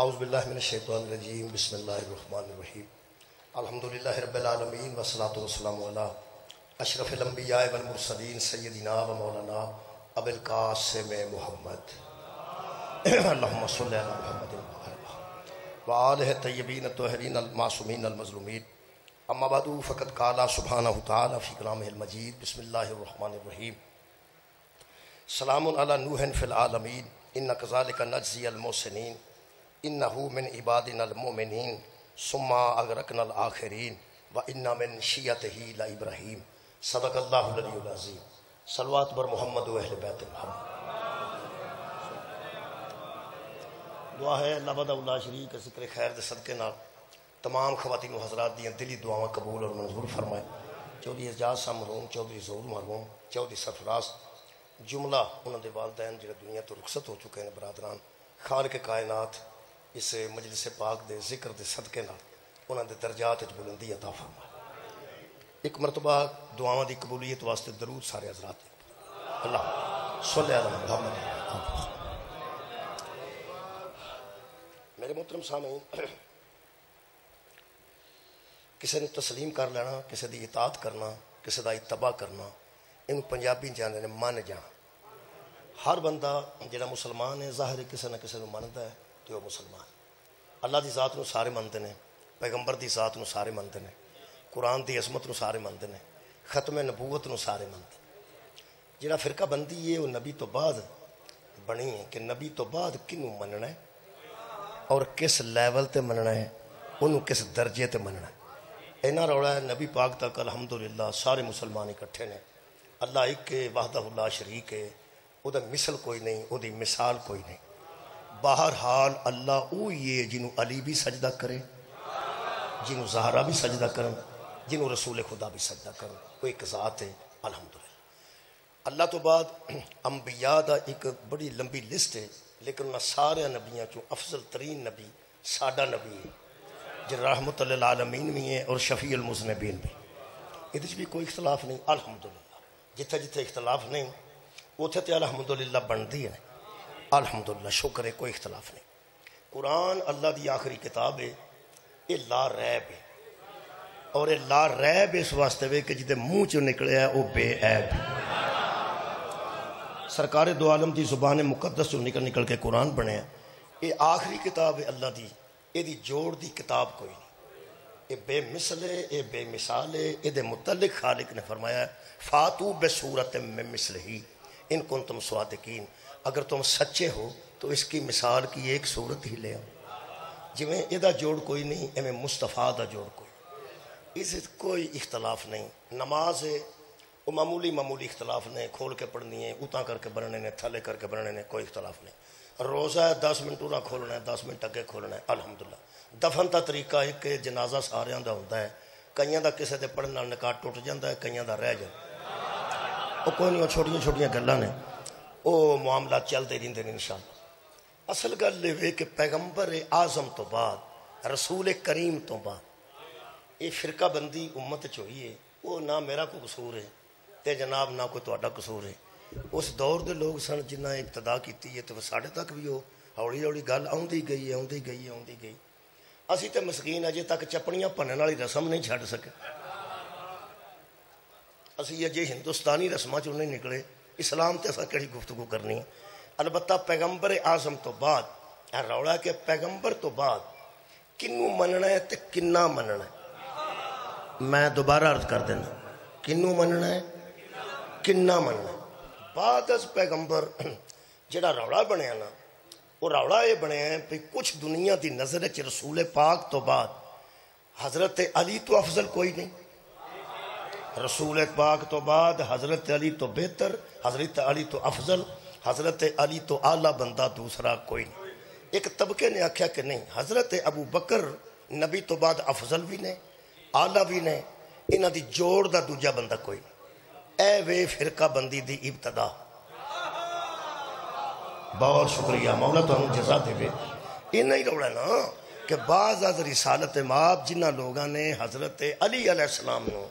اعوذ باللہ من الشیطان الرجیم بسم اللہ الرحمن الرحیم الحمدللہ رب العالمین والصلاة والسلام علی اشرف الانبیاء والمرسلین سیدنا و مولانا ابو القاسم محمد اللہم صلی علی محمد وآلہ الطیبین الطاہرین المعصومین المظلومین اما بعد فقد قال سبحانہ تعالی فی کلامہ المجید بسم اللہ الرحمن الرحیم سلام علی نوح فی العالمین ان کذالک نجزی المحسنین انہو من عبادنا المؤمنین ثم اغرقنا الآخرین وإن من شیعتہ لإبراہیم صدق اللہ العلی العظیم صلوات بر محمد و اہل بیت محمد۔ دعا ہے اللہ وحدہ لا شریک کے ذکر خیر دے صدقے نال تمام خواتین و حضرات دیاں دلی دعاواں قبول اور منظور فرمائے۔ چودھری اعجاز صاحب مرحوم، چودھری ظہور مرحوم، چودھری سرفراز جملہ انہوں دے والدین جڑے دنیا تو رخصت ہو چکے ہیں برادران، خالق کائنات اس مجلس پاک دے ذکر دے صدقے نال انہوں دے درجات وچ بلندی عطا فرمائے۔ ایک مرتبہ دعاواں دی قبولیت واسطے درود سارے حضرات اللہ صلی علی محمد۔ میرے محترم سامعین، کسی نے تسلیم کر لینا، کسی دی اطاعت کرنا، کسی دا اتباع کرنا، انہوں پنجابی جانے نے من جان۔ ہر بندہ جڑا مسلمان ہے ظاہر کسی نہ کسی نے منتا ہے تو وہ مسلمان۔ اللہ دی ذات نو سارے منتے ہیں، پیغمبر دی ذات نو سارے منتے ہیں، قرآن دی عظمت نو سارے منتے ہیں، ختم نبوت نو سارے منتے ہیں۔ جڑا فرقہ بندی ہے وہ نبی تو بعد بنی ہے کہ نبی تو بعد کنوں مننا ہے اور کس لیول تے مننا ہے، انہوں کس درجے تے مننا ہے۔ اینا روڑا ہے نبی پاک تک الحمدللہ سارے مسلمان اکٹھے نے۔ اللہ ایک کے وحدہ لا شریک ہے، او دا مثل کوئی نہیں، او دی مثال کوئی نہیں۔ بہرحال اللہ اوہی ہے جنہوں علی بھی سجدہ کرے، جنہوں زہرہ بھی سجدہ کریں، جنہوں رسول خدا بھی سجدہ کریں، وہ ایک ذات ہے الحمدللہ۔ اللہ تو بعد انبیاء دا ایک بڑی لمبی لسٹ ہے، لیکن انہاں سارے نبیاں چوں افضل ترین نبی ساڈا نبی ہے جن رحمت للعالمین بھی ہیں اور شفیع المذنبین بھی۔ یہ بھی کوئی اختلاف نہیں الحمدللہ۔ جتھے جتھے اختلاف نہیں اتھے تے الحمدللہ بندی ہے، الحمدللہ شکر ہے، کوئی اختلاف نہیں۔ قرآن اللہ دی آخری کتاب ہے، یہ لا ریب ہے، اور یہ لا ریب اس واسطے ہے کہ جدے منہ چوں نکلے ہے وہ بے عیب۔ سرکار دو عالم دی زبان مقدس چوں نکل نکل کے قرآن بنے ہے۔ یہ آخری کتاب ہے اللہ دی، یہ دی جوڑ دی کتاب کوئی نہیں، یہ بے مثل ہے، یہ بے مثال ہے۔ یہ دے متعلق خالق نے فرمایا ہے فاتو بصورت من مثلہ ان کنتم صادقین، اگر تم سچے ہو تو اس کی مثال کی ایک صورت ہی لے آؤ۔ جویں یہ جوڑ کوئی نہیں، ایویں مصطفیٰ دا جوڑ کوئی، اس کوئی اختلاف نہیں۔ نماز ہے وہ معمولی اختلاف نے، کھول کے پڑھنی ہے، اتاں کر کے بننے نے، تھلے کر کے بننے نے، کوئی اختلاف نہیں۔ روزہ ہے 10 منٹ انہاں کھولنا ہے، 10 منٹ اگے کھولنا ہے الحمدللہ۔ دفن دا طریقہ ایک کہ جنازہ ساریاں دا ہوتا ہے، کئیاں دا کسے دے پڑھن نال نکاح ٹوٹ جاندا ہے، کئیاں دا رہ جاندا ہے، وہ کوئی نہیں، وہ چھوٹیاں چھوٹیاں گلاں نے، وہ معاملات چلتے رہندے نے انشاءاللہ۔ اصل گل یہ کہ پیغمبر اعظم تو بعد، رسول کریم تو بعد یہ فرقہ بندی امت ہوئی ہے، وہ نہ میرا کوئی قصور ہے تے جناب نہ کوئی تہاڈا قصور ہے۔ اس دور دے لوگ سن جنہ ابتدا کیتی ہے تو ساڈے تک بھی وہ ہولی ہولی گل آوندی گئی۔ اسی تے مسکین اجے تک چپڑیاں بھنن والی رسم نہیں چھڈ سکے، اسی اجے ہندوستانی رسماں چوں نہیں نکلے، اسلام تے اساں کیڑی گفتگو کرنی ہے۔ البتہ پیغمبر اعظم تو بعد روڑا کہ پیغمبر تو بعد کنوں مننا ہے تے کنا مننا ہے۔ میں دوبارہ عرض کر دینا، کنوں مننا ہے، کنا مننا ہے۔ بعد از پیغمبر جڑا روڑا بنیا نا، وہ روڑا یہ بنیا ہے کہ کچھ دنیا دی نظر وچ رسول پاک تو بعد حضرت علی تو افضل کوئی نہیں، رسول پاک تو بعد حضرت علی تو بہتر، حضرت علی تو افضل، حضرت علی تو اعلیٰ بندہ دوسرا کوئی نہیں۔ ایک طبقے نے آکھیا کہ نہیں، حضرت ابو بکر نبی تو بعد افضل بھی نے، اعلیٰ بھی نے، انہاں دی جوڑ دا دوجا بندہ کوئی نہیں۔ اے وے فرقہ بندی دی ابتدا۔ بہت شکریہ مولا تانوں جزا دے وے۔ یہ نہیں روڑا نا کہ بعض از رسالت مآب جنہ لوگاں نے حضرت علی علیہ السلام نو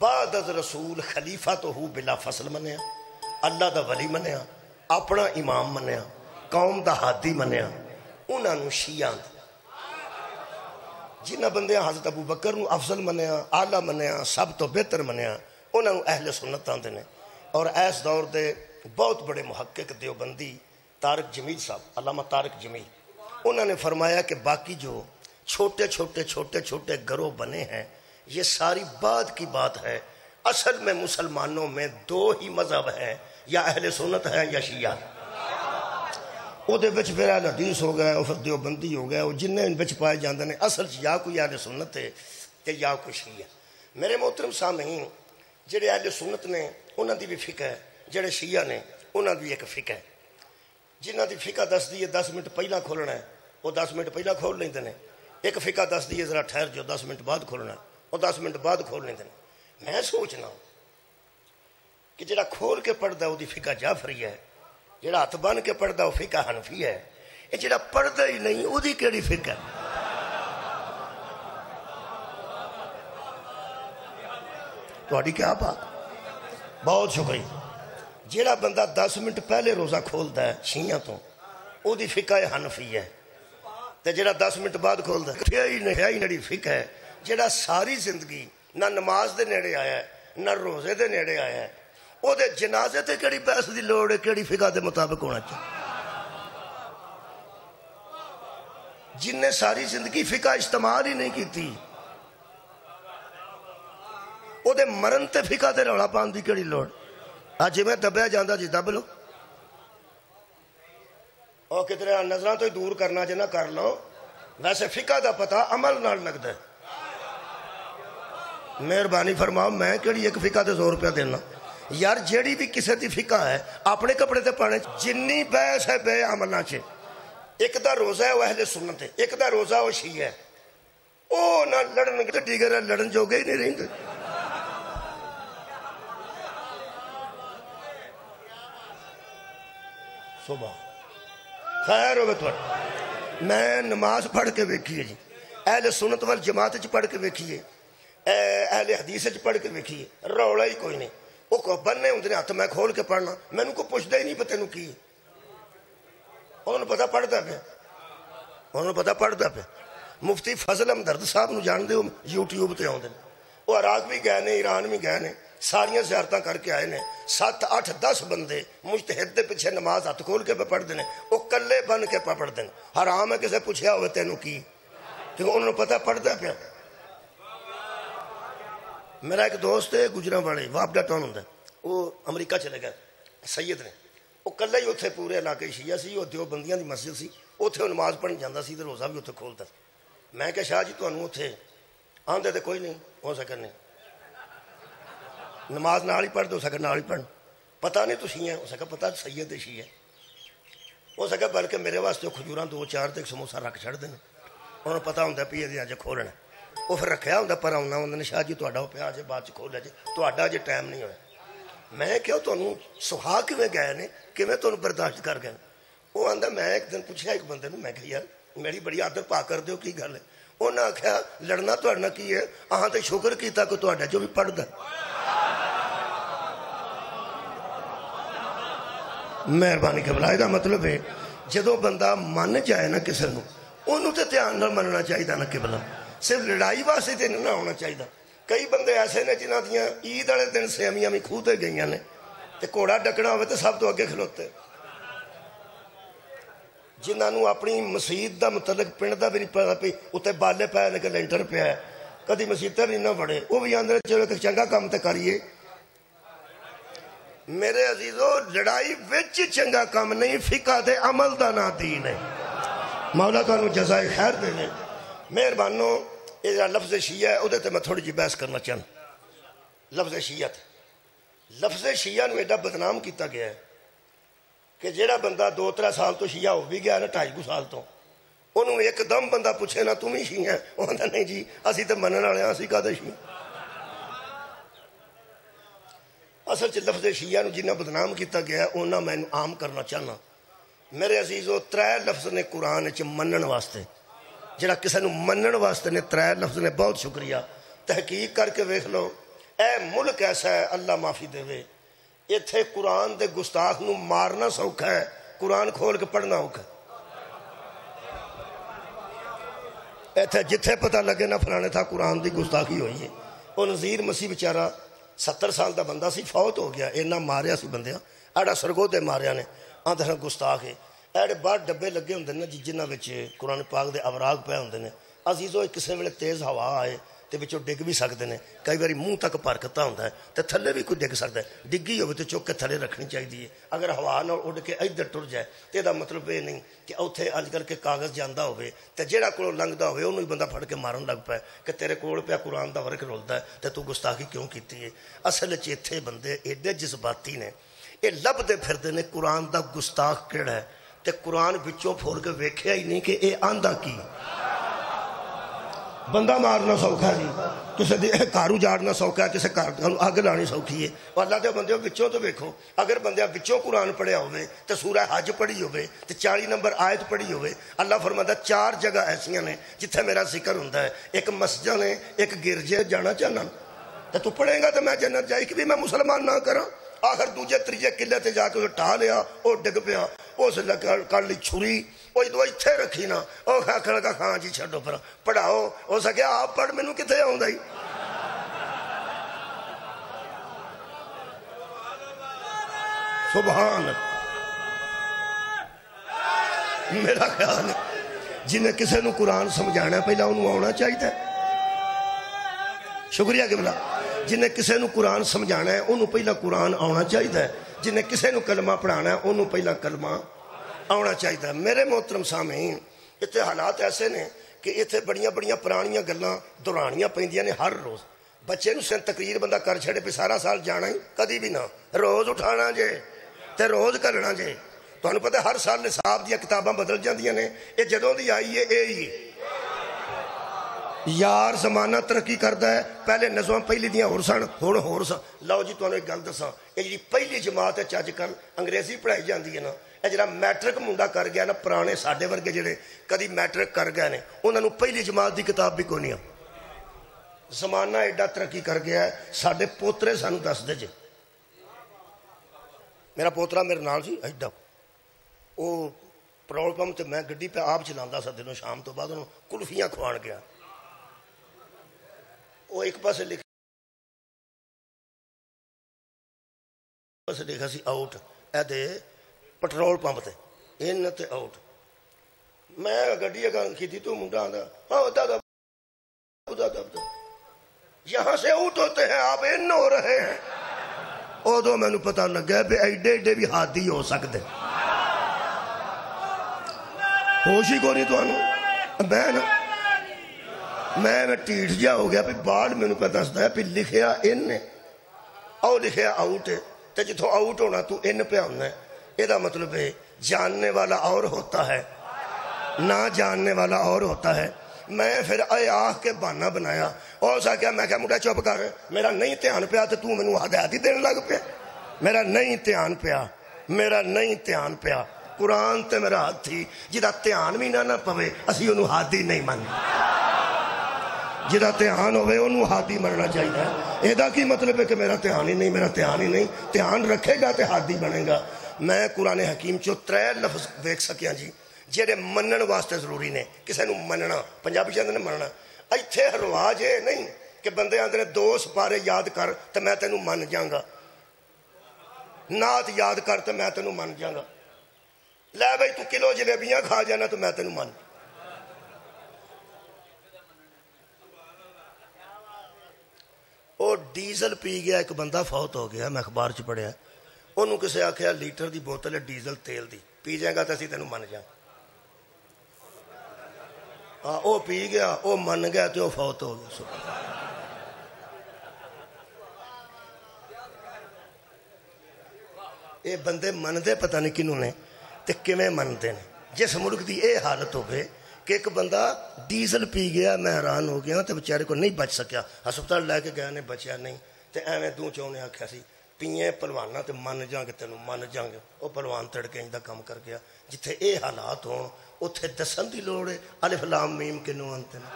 بعد از رسول خلیفہ تو ہو بلا فصل منیا، اللہ دا ولی منیا، اپنا امام منیا، قوم دا ہادی منیا، انہوں شیعہ جنہ بندے حضرت ابو بکر نو افضل منیا آلہ منیا سب تو بہتر منیا انہوں اہل سنت آندے نے۔ اور اس دور دے بہت بڑے محقق دیوبندی طارق جمیل صاحب علامہ طارق جمیل انہوں نے فرمایا کہ باقی جو چھوٹے چھوٹے گروہ بنے ہیں یہ ساری بعد کی بات ہے، اصل میں مسلمانوں میں دو ہی مذہب ہیں، یا اہل سنت ہے یا شیعہ۔ وہ دے بچ پھر اہل حدیث ہو گئے اور پھر دیوبندی ہو گئے، وہ جنہیں ان بچ پائے جاندے نے اصل یا کوئی اہل سنت ہے کہ یا کوئی شیعہ۔ میرے محترم سامعین، جڑے اہل سنت نے انہاں دی بھی فقہ ہے، جڑے شیعہ نے انہاں دی ایک فقہ ہے۔ جنہاں دی فقہ دس دی 10 منٹ پہلا کھولنا ہے وہ 10 منٹ پہلا کھول لیندے نے، ایک فقہ دس دی ذرا ٹھہر جو 10 منٹ بعد کھولنا ہے وہ 10 منٹ بعد کھول لیندے نے۔ میں سوچنا کہ جڑا کھول کے پڑھدا وہ دی فقہ جعفری ہے، جڑا ہاتھ بن کے پڑھدا وہ فقہ حنفی ہے، یہ جڑا پڑھدا ہی نہیں وہ دی کیڑی فقہ ہے؟ تہاڈی کیا بات؟ بہت شکریہ۔ جڑا بندہ 10 منٹ پہلے روزہ کھولدا ہے شیعہ تو وہ دی فقہ حنفی ہے، تے جڑا 10 منٹ بعد کھولدا ہے ہی نڑی فقہ ہے۔ جڑا ساری زندگی نہ نماز دے نیڑے آیا ہے نہ روزے دے نیڑے آیا ہے، وہ دے جنازے تے کیڑی بحث دی لوڑ ہے، کیڑی فقہ دے مطابق ہونا چاہیے؟ جن نے ساری زندگی فقہ استعمال ہی نہیں کیتی، وہ دے مرن تے فقہ دے رولا پان دی کیڑی لوڑ؟ آج میں دبیا جاندہ جی دب لو، اور کتنے نظران تو ہی دور کرنا جنہ کر لو، ویسے فقہ دا پتہ عمل نال لگتا ہے۔ مہربانی فرماؤ، میں کیڑی ایک فقہ دے 100 روپیہ دینا یار؟ جیڑی بھی کسی دی فقہ ہے اپنے کپڑے تے پانے، جنی بحث ہے بے عملہ چے۔ ایک دا روزہ ہے وہ اہل سنت ہے، ایک دا روزہ وہ شیعہ ہے، او نہ لڑن گے دیگر لڑن جو گئے نہیں رہیں گے۔ صبح خیر ہوگا تو میں نماز پڑھ کے ویکھیے جی، اہل سنت والجماعت چ پڑھ کے ویکھیے، اہل حدیث چ پڑھ کے ویکھیے، رولا ہی کوئی نہیں۔ وہ کو بننے ہوں ہاتھ میں کھول کے پڑھنا، میں کو پوچھتا ہی نہیں پتہ تینوں کی، انہوں نے پتہ پڑھتا پیا، انہوں نے پتہ پڑھتا پیا۔ مفتی فضل ہمدرد صاحب نو جان دے، یوٹیوب تے آؤندے، وہ عراق بھی گئے نے، ایران بھی گئے نے، ساریاں زیارتاں کر کے آئے نے، 7 8 10 بندے مجتہد دے پیچھے نماز ہاتھ کھول کے پہ پڑھ دینے، وہ کلے بن کے پہ پڑھ دینے۔ حرام ہے کسے پوچھیا ہوئے تینوں کی، کیونکہ انہوں نے پتہ پڑھتا پیا۔ میرا ایک دوست ہے گجراں والے وابڈا ٹاؤن ہوندا، وہ امریکہ چلے گئے سید نے، وہ کلے ہی اتنے پورے علاقے شیعہ سی، وہ دیوبندیاں دی مسجد سی، اتنے وہ نماز پڑھن جاندہ سی تے روزہ بھی اتنے کھولتا سی۔ میں کہا شاہ جی تانوں اتنے آندے تے کوئی نہیں، ہو سکے نہیں نماز نال ہی پڑھ دو، ہو سکے نال ہی پڑھ، پتہ نہیں تو شیعہ، ہو سکے پتہ سید شیعہ، ہو سکے بلکہ میرے واسطے کھجوراں 2 4 تے ایک سموسہ رکھ چھڑ دینا، انہوں نے پتہ ہوندا پی یہ اج کھولنا، وہ پھر رکھیا ہوندا پر آنا انہوں نے، شاہ جی تہاڈا ہو پیا اجے بعد چ کھولیا جی، تہاڈا اجے ٹائم نہیں ہویا۔ میں کہو تانوں سہا کیویں گئے نے، کیویں تانوں برداشت کر گئے؟ وہ آندا میں ایک دن پوچھیا ایک بندے نے، میں کہا یار میری بڑی عادت پا کر دیو کی گل ہے؟ انہوں نے آخیا لڑنا تہاڈے نال کی ہے، اہاں تے شکر کیتا کہ تہاڈا جو بھی پڑھدا۔ مہربانی قبلہ، دا مطلب ہے جدو بندہ من جائے نا کسی نو انہوں تے دھیان نال مننا چاہیے نا قبلہ، صرف لڑائی واسطے تے نہ ہونا چاہیے۔ کئی بندے ایسے نے جنہاں دیاں عید والے دن سیویاں بھی کھوہ تے گئیاں نے، تے گھوڑا ڈکنا ہوئے تے سب تو اگے کھلوتے، جنہاں نو اپنی مسجد دا متعلق پنڈ دا بھی نہیں پتا پی اتنے بالے پے نے کہ لینٹر پیا ہے، کدی مسجد تے بھی نہ پڑے، وہ بھی آندے چلو ایک چنگا کام تے کریے۔ میرے عزیزو لڑائی وچ چنگا کام نہیں، فقہ دے عمل دا نا دین ہے۔ مولا تانوں جزائے خیر دے لے۔ مہربانو یہ جڑا لفظ شیعہ ہے ادھے تے میں تھوڑی جی بحث کرنا چاہنا۔ لفظ شیعت، لفظ شیعہ نو ایڈا بدنام کیتا گیا ہے کہ جیڑا بندہ 2 3 سال تو شیعہ ہو بھی گیا نا 2.5 سال تو، انہوں ایک دم بندہ پوچھے نا تم ہی شیعہ ہے، وہ آندا نہیں جی اسی تے منن والے ہاں، اسی کدے شیعہ۔ اصل چ لفظ شیعہ نو جنہ بدنام کیتا گیا ہے انہاں میں عام کرنا چاہنا۔ میرے عزیزو 3 لفظ نے قرآن چ منن واسطے، جڑا کسی نو منن واسطے نے 3 لفظ نے، بہت شکریہ تحقیق کر کے ویکھ لو۔ اے ملک ایسا ہے اللہ معافی دے وے، ایتھے قرآن دے گستاخ نو مارنا سوکھا ہے، قرآن کھول کے پڑھنا اوکھا ہے۔ اتنے جتھے پتہ لگے نہ فلانے تھا قرآن دی گستاخی ہوئی ہے. وہ نذیر مسیح بیچارہ 70 سال دا بندہ سی, فوت ہو گیا. اینا ماریا سی بندیاں, ایڈا سرگودے ماریا نے, آندے ہیں گستاخ ہے. ایڈے باہر ڈبے لگے ہوندے نے جنہاں وچ قرآن پاک دے اوراق پے ہوندے نے. عزیزو کسے ویلے تیز ہوا آئے تے وچوں ڈگ بھی سکدے نے, کئی باری منہ تک پرکتا ہوندا ہے تے تھلے بھی کوئی ڈگ سکدا ہے. ڈگی ہوے تے چک کے تھلے رکھنی چاہیے. اگر ہوا نال اڑ کے ادھر ٹر جائے تے دا مطلب یہ نہیں کہ اوتھے اج کل کے کاغذ جاندا ہوے تے جہڑا کولوں لنگدا ہوے اونوں ہی بندہ پھڑ کے مارن لگ پے کہ تیرے کول پیا قرآن دا ورق رولدا ہے تے تو گستاخی کیوں کیتی ہے. اصل وچ ایتھے بندے ایڈے جذباتی نے, یہ لبدے پھردے نے قرآن دا گستاخ کیڑا ہے تے قرآن وچوں پھور کے ویکھیا ہی نہیں کہ اے آندا کی. بندہ مارنا سوکھا جی, کسی گھر اجاڑنا سوکھا ہے, کسی گھر اگ لانی سوکھی ہے. اللہ دے بندے وچوں تو ویکھو, اگر بندے وچوں قرآن پڑھیا ہوئے تے سورہ حج پڑھی ہوئے تے 40 نمبر آیت پڑھی ہوئے. اللہ فرماتا 4 جگہ ایسیاں نے جتھے میرا ذکر ہوندا ہے, ایک مسجد نے, ایک گرجے. جانا چاہنا تے تو پڑھے گا تے میں جنت جائی کہ بھی میں مسلمان نہ کراں. آخر دوجے تریجے قلعے تے جا کے ٹھا لیا, وہ ڈگ پیا, اس کر لی چھری, وہ جدو اتنے رکھی نا وہ آخر لگا ہاں جی چھڈو پر پڑھاؤ. ہو سکیا آپ پڑھ, مینوں کتنے آؤں ہی. سبحان میرا خیال ہے جنہیں کسی نو قرآن سمجھانا پہلا انہوں آنا چاہیے. شکریہ کہ بلا. جنہیں کسی نو قرآن سمجھانا ہے انہوں پہلا قرآن آنا چاہیے. جنہیں کسی نو کلمہ پڑھانا ہے انہوں پہلا کلمہ آنا چاہیے. میرے محترم سامعین, اتنے حالات ایسے نے کہ اتنے بڑیاں بڑیاں پرانیاں گلاں دہرانیاں پیندیاں نے ہر روز. بچے نو سن تقریر بندہ کر چھڑے پہ سارا سال جانا ہی کدی بھی نہ, روز اٹھانا جے تے روز کرنا جے. تمہیں پتہ ہر سال نصاب دیا کتاباں بدل جاندیاں نے. یہ جدوں دی آئی ہے اے ہی یار زمانہ ترقی کردا ہے. پہلے نظم پہلی دیاں ہور سن, ہن ہور سن. لو جی تمہیں ایک گل دساں, یہ جی پہلی جماعت ہے اج کل انگریزی پڑھائی جاندی ہے نا, یہ جڑا میٹرک منڈا کر گیا نا, پرانے ساڈے ورگے جڑے کدی میٹرک کر گئے نے, انہاں نوں پہلی جماعت دی کتاب بھی کوئی نہیں. زمانہ ایڈا ترقی کر گیا ہے. ساڈے پوترے سانوں دس دے جے, میرا پوترا میرے نال سی ایڈا, وہ پٹرول پمپ تے میں گڈی پہ آپ چلانا سا دنوں, شام تو بعد انہوں کلفیاں کھوان گیا. وہ ایک پاسے لکھا دیکھا سی آؤٹ اے دے پٹرول پمپ تے ان تے آؤٹ. میں گڈی اگان کی تھی تو منڈا آندا ہاں دادا یہاں سے آؤٹ ہوتے ہیں آپ ان ہو رہے ہیں. ادو مینوں پتہ لگا بھی ایڈے ایڈے بھی ہاتھی ہو سکتے. ہوش ہی کو نہیں تو میں ٹھیٹ جہا ہو گیا بھی بعد مینوں پہ دستا ہے بھی لکھیا ان نے او لکھیا آؤٹ ہے تے جتوں آؤٹ ہونا تو ان پہ ہونا ہے. یہ مطلب ہے جاننے والا اور ہوتا ہے, نہ جاننے والا اور ہوتا ہے. میں پھر اے آخ کے بہانہ بنایا اور سا کیا میں کہا مڈا چپ کر, میرا نہیں دھیان پیا تو مینوں ہدایت ہی دین لگ پیا. میرا نہیں دھیان پیا, میرا نہیں دھیان پیا. قرآن تے میرا ہاتھ تھی, جہاں دھیان بھی نہ پوے اسی انہوں ہاتھ ہی نہیں من. جہاں دھیان ہوئے انہوں ہاتھ ہی مرنا چاہیے. یہ کی مطلب ہے کہ میرا دھیان ہی نہیں, میرا دھیان ہی نہیں. دھیان رکھے گا تو ہاتھ ہی بنے گا. میں قرآن حکیم چو 3 لفظ دیکھ سکیا جی جہے منن واسطے ضروری نے. کسی نو مننا, پنجابی چاہتے ہیں مننا. ایتھے رواج یہ نہیں کہ بندے آتے ہیں 2 سپارے یاد کر تو میں تینوں من جاں گا, نعت یاد کر تو میں تینوں من جاں گا, لے بھائی تو کلو جلیبیاں کھا جانا تو میں تینوں من. وہ ڈیزل پی گیا, ایک بندہ فوت ہو گیا, میں اخبار چ پڑھیا. انہوں کسے آخیا لیٹر دی بوتل ہے ڈیزل تیل دی, پی جائے گا تو اسی تینوں من جاں. ہاں وہ پی گیا, وہ من گیا تو وہ فوت ہو گیا. یہ بندے منتے پتہ نہیں کنوں نے تے کیویں منتے ہیں. جس ملک دی اے حالت ہوگی کہ ایک بندہ ڈیزل پی گیا, میں حیران ہو گیا تے بیچارے کو نہیں بچ سکیا, ہسپتال لے کے گیا نے بچیا نہیں. تے ایویں دوں چوں نے آخیا سی پیئے پلوانا تے من جاں گے, تینوں من جاں گے. وہ پلوان تڑکے انج دا کام کر گیا. جتھے اے حالات ہون اتھے دسن دی لوڑ ہے الف لام میم کنوں آندے نے,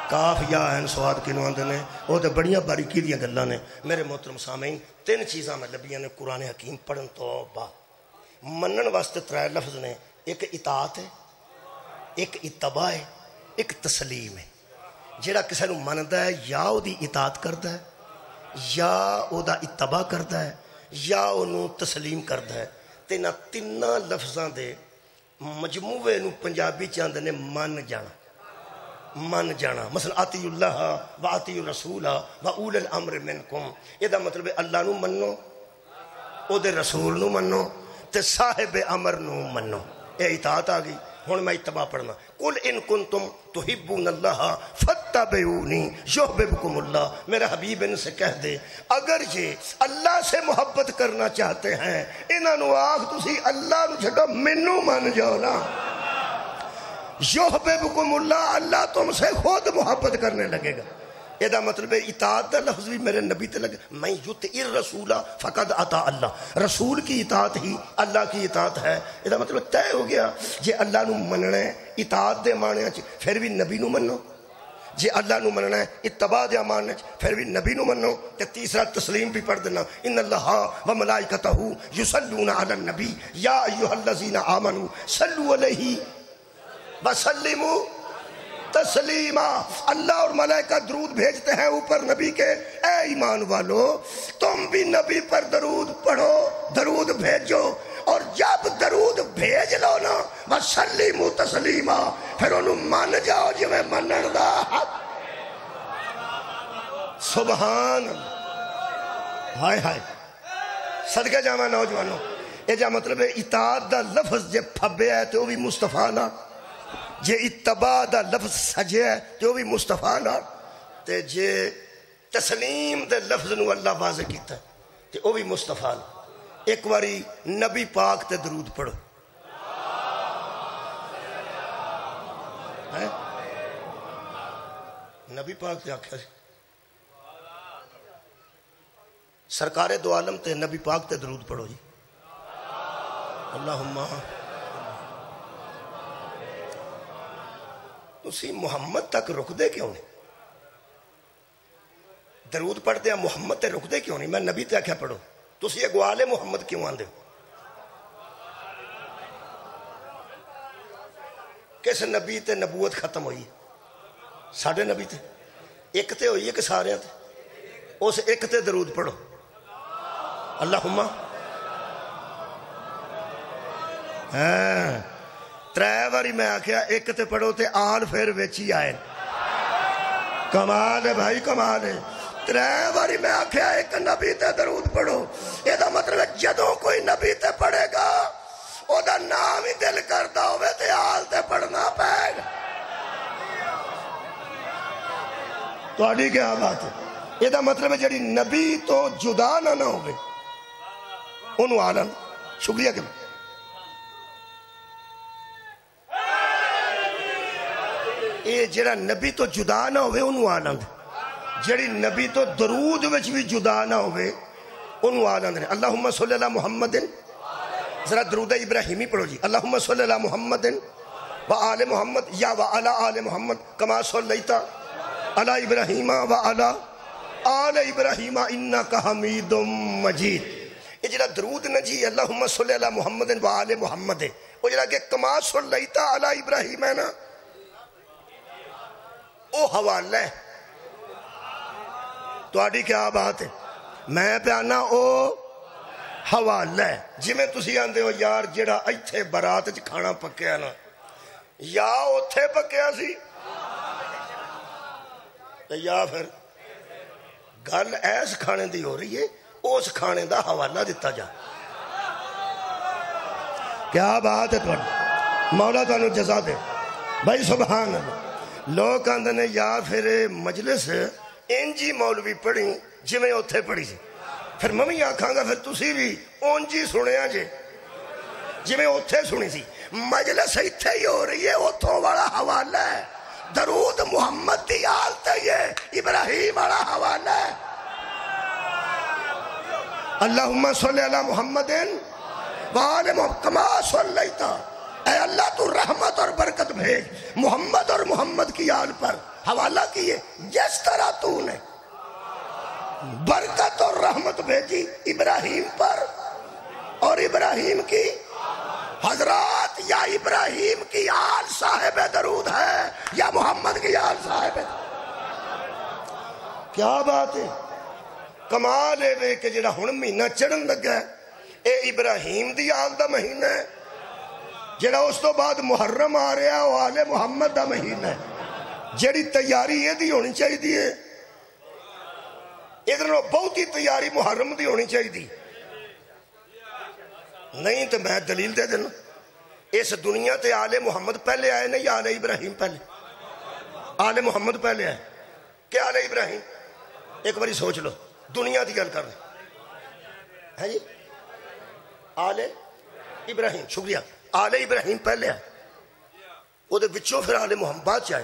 کاف یا عین صاد کنوں آندے نے. وہ تے بڑیاں باریکی دیاں گلاں نے. میرے محترم سامعین 3 چیزاں میں لبیاں نے قرآن حکیم پڑھن تو بعد. منن واسطے 3 لفظ نے, ایک اطاعت ہے, ایک اتباع ہے, ایک تسلیم ہے جڑا کسی نو مندا ہے یا او دی اطاعت کردا ہے یا او دا اتباع کردا ہے یا انہوں تسلیم کردا ہے تے نہ تیناں لفظاں دے مجموعے نو پنجابی چاندے نے من جانا مثلا اطیع اللہ و اطیع الرسول و اولی الامر منکم یہ دا مطلب ہے اللہ نو منو او دے رسول نو منو تے صاحب امر نو منو اے اطاعت آ گئی ہن میں اتباع پڑھنا قل ان کنتم تحبون اللہ فاتبعونی یحببکم اللہ میرا حبیب ان سے کہہ دے اگر یہ اللہ سے محبت کرنا چاہتے ہیں انہاں نو آکھ تسی اللہ نو چھڈو مینوں من جاؤ نا یحببکم اللہ اللہ تم سے خود محبت کرنے لگے گا یہ دا مطلب ہے اطاعت دا لفظ بھی میرے نبی تے لگے میں یطیع الرسول فقد اطاع اللہ رسول کی اطاعت ہی اللہ کی اطاعت ہے یہ دا مطلب طے ہو گیا جے اللہ نو مننا ہے اطاعت دے معنی وچ پھر بھی نبی نو منو جے اللہ نو مننا ہے اتباع دے معنی وچ پھر بھی نبی نو منو تے تیسرا تسلیم بھی پڑھ دینا ان اللہ و ملائکتہ یصلون علی النبی یا ایھا الذین آمنوا صلوا علیہ وسلموا تسلیما اللہ اور ملائکہ درود بھیجتے ہیں اوپر نبی کے اے ایمان والو تم بھی نبی پر درود پڑھو درود بھیجو اور جب درود بھیج لو نا وسلموا تسلیما پھر انہوں مان جاؤ جو میں منن دا سبحان اللہ ہائے ہائے صدقہ جامع نوجوانوں یہ جا مطلب ہے اطاعت دا لفظ جے پھبے ہے تو بھی مصطفیٰ نا جے اتباع دا لفظ سجے ہے تو بھی مصطفیٰ نا تے جے تسلیم دے لفظ نو اللہ واضح کیتا ہے تے وہ بھی مصطفیٰ نا ایک واری نبی پاک تے درود پڑھو نبی پاک تے آکھا سرکار دو عالم تے نبی پاک تے درود پڑھو جی اللہم تسی محمد تک رک دے کیوں نہیں درود پڑھتے ہیں محمد تے رک دے کیوں نہیں میں نبی تے آکھیا پڑھو تسی اگوالے محمد کیوں آندے ہو کس نبی تے نبوت ختم ہوئی ساڑھے نبی تے ایک تے ہوئی ہے کہ سارے تے اس ایک تے درود پڑھو اللہم ترے واری میں آکھیا ایک تے پڑھو تے آل پھر ویچی آئے کمال ہے بھائی کمال ہے ترے واری میں آکھیا ایک نبی تے درود پڑھو یہ دا مطلب ہے جدوں کوئی نبی تے پڑھے گا او دا نام ہی دل کرتا ہوئے تے آل تے پڑھنا پائے گا تو آڈی کیا بات ہے یہ دا مطلب ہے جڑی نبی تو جدا نہ ہوئے انہوں آلن شکریہ کہ یہ جڑا نبی تو جدا نہ ہوئے انہوں آلند جڑی نبی تو درود وچ بھی جدا نہ ہوئے انہوں آلند اللہم صلی اللہ محمد ذرا درود ابراہیمی پڑھو جی اللہم صلی اللہ محمد و آل محمد یا و علی آل محمد کما صلیتا علی ابراہیم و علی آل ابراہیم انکا حمید مجید یہ جڑا درود نہ جی اللہم صلی اللہ محمد و آل محمد وہ جڑا کہ کما صلیتا علی ابراہیم ہے نا او حوالہ ہے تو آڈی کیا بات ہے میں پیانا او حوالہ ہے جی میں تسی آندے ہو یار جڑا ایتھے برات چ کھانا پکیا نا یا اتھے پکیا سی یا پھر گل ایس کھانے دی ہو رہی ہے اس کھانے دا حوالہ دیتا جا کیا بات ہے تو مولا تو انہوں جزا دے بھائی سبحان اللہ لوگ آندھے نے یا پھر مجلس انجی مولوی پڑھی جی میں اتھے پڑھی سی پھر ممی آکھاں گا پھر تسی بھی انجی سنے آجے جی میں اتھے سنی سی مجلس اتھے ہی ہو رہی ہے اتھوں والا حوالہ ہے درود محمد دی آلتا یہ ابراہیم والا حوالہ ہے اللہم صلی اللہ محمد وآل محمد کما صلیتا اے اللہ تو رحمت اور برکت بھیج محمد اور محمد کی آل پر حوالہ کیے جس طرح تو نے برکت اور رحمت بھیجی ابراہیم پر اور ابراہیم کی حضرات یا ابراہیم کی آل صاحب درود ہے یا محمد کیا بات ہے، کمال ہے کہ جڑا ہن مہینہ چڑھن لگا ہے اے ابراہیم دی آل دا مہینہ ہے، جڑا اس تو بعد محرم آ رہا ہے وہ آل محمد دا مہینہ ہے، جڑی تیاری یہ دی ہونی چاہیے ادھر بہت ہی تیاری محرم دی ہونی چاہیے، نہیں تو میں دلیل دے دینا، اس دنیا تے آل محمد پہلے آئے نہیں، آل ابراہیم پہلے، آل محمد پہلے آئے کہ آل ابراہیم؟ ایک باری سوچ لو، دنیا دی گل کر رہے ہیں جی، آل ابراہیم، شکریہ، آل ابراہیم پہلے آئے، وہ دے بچوں پھر آل محمد بعد چاہے،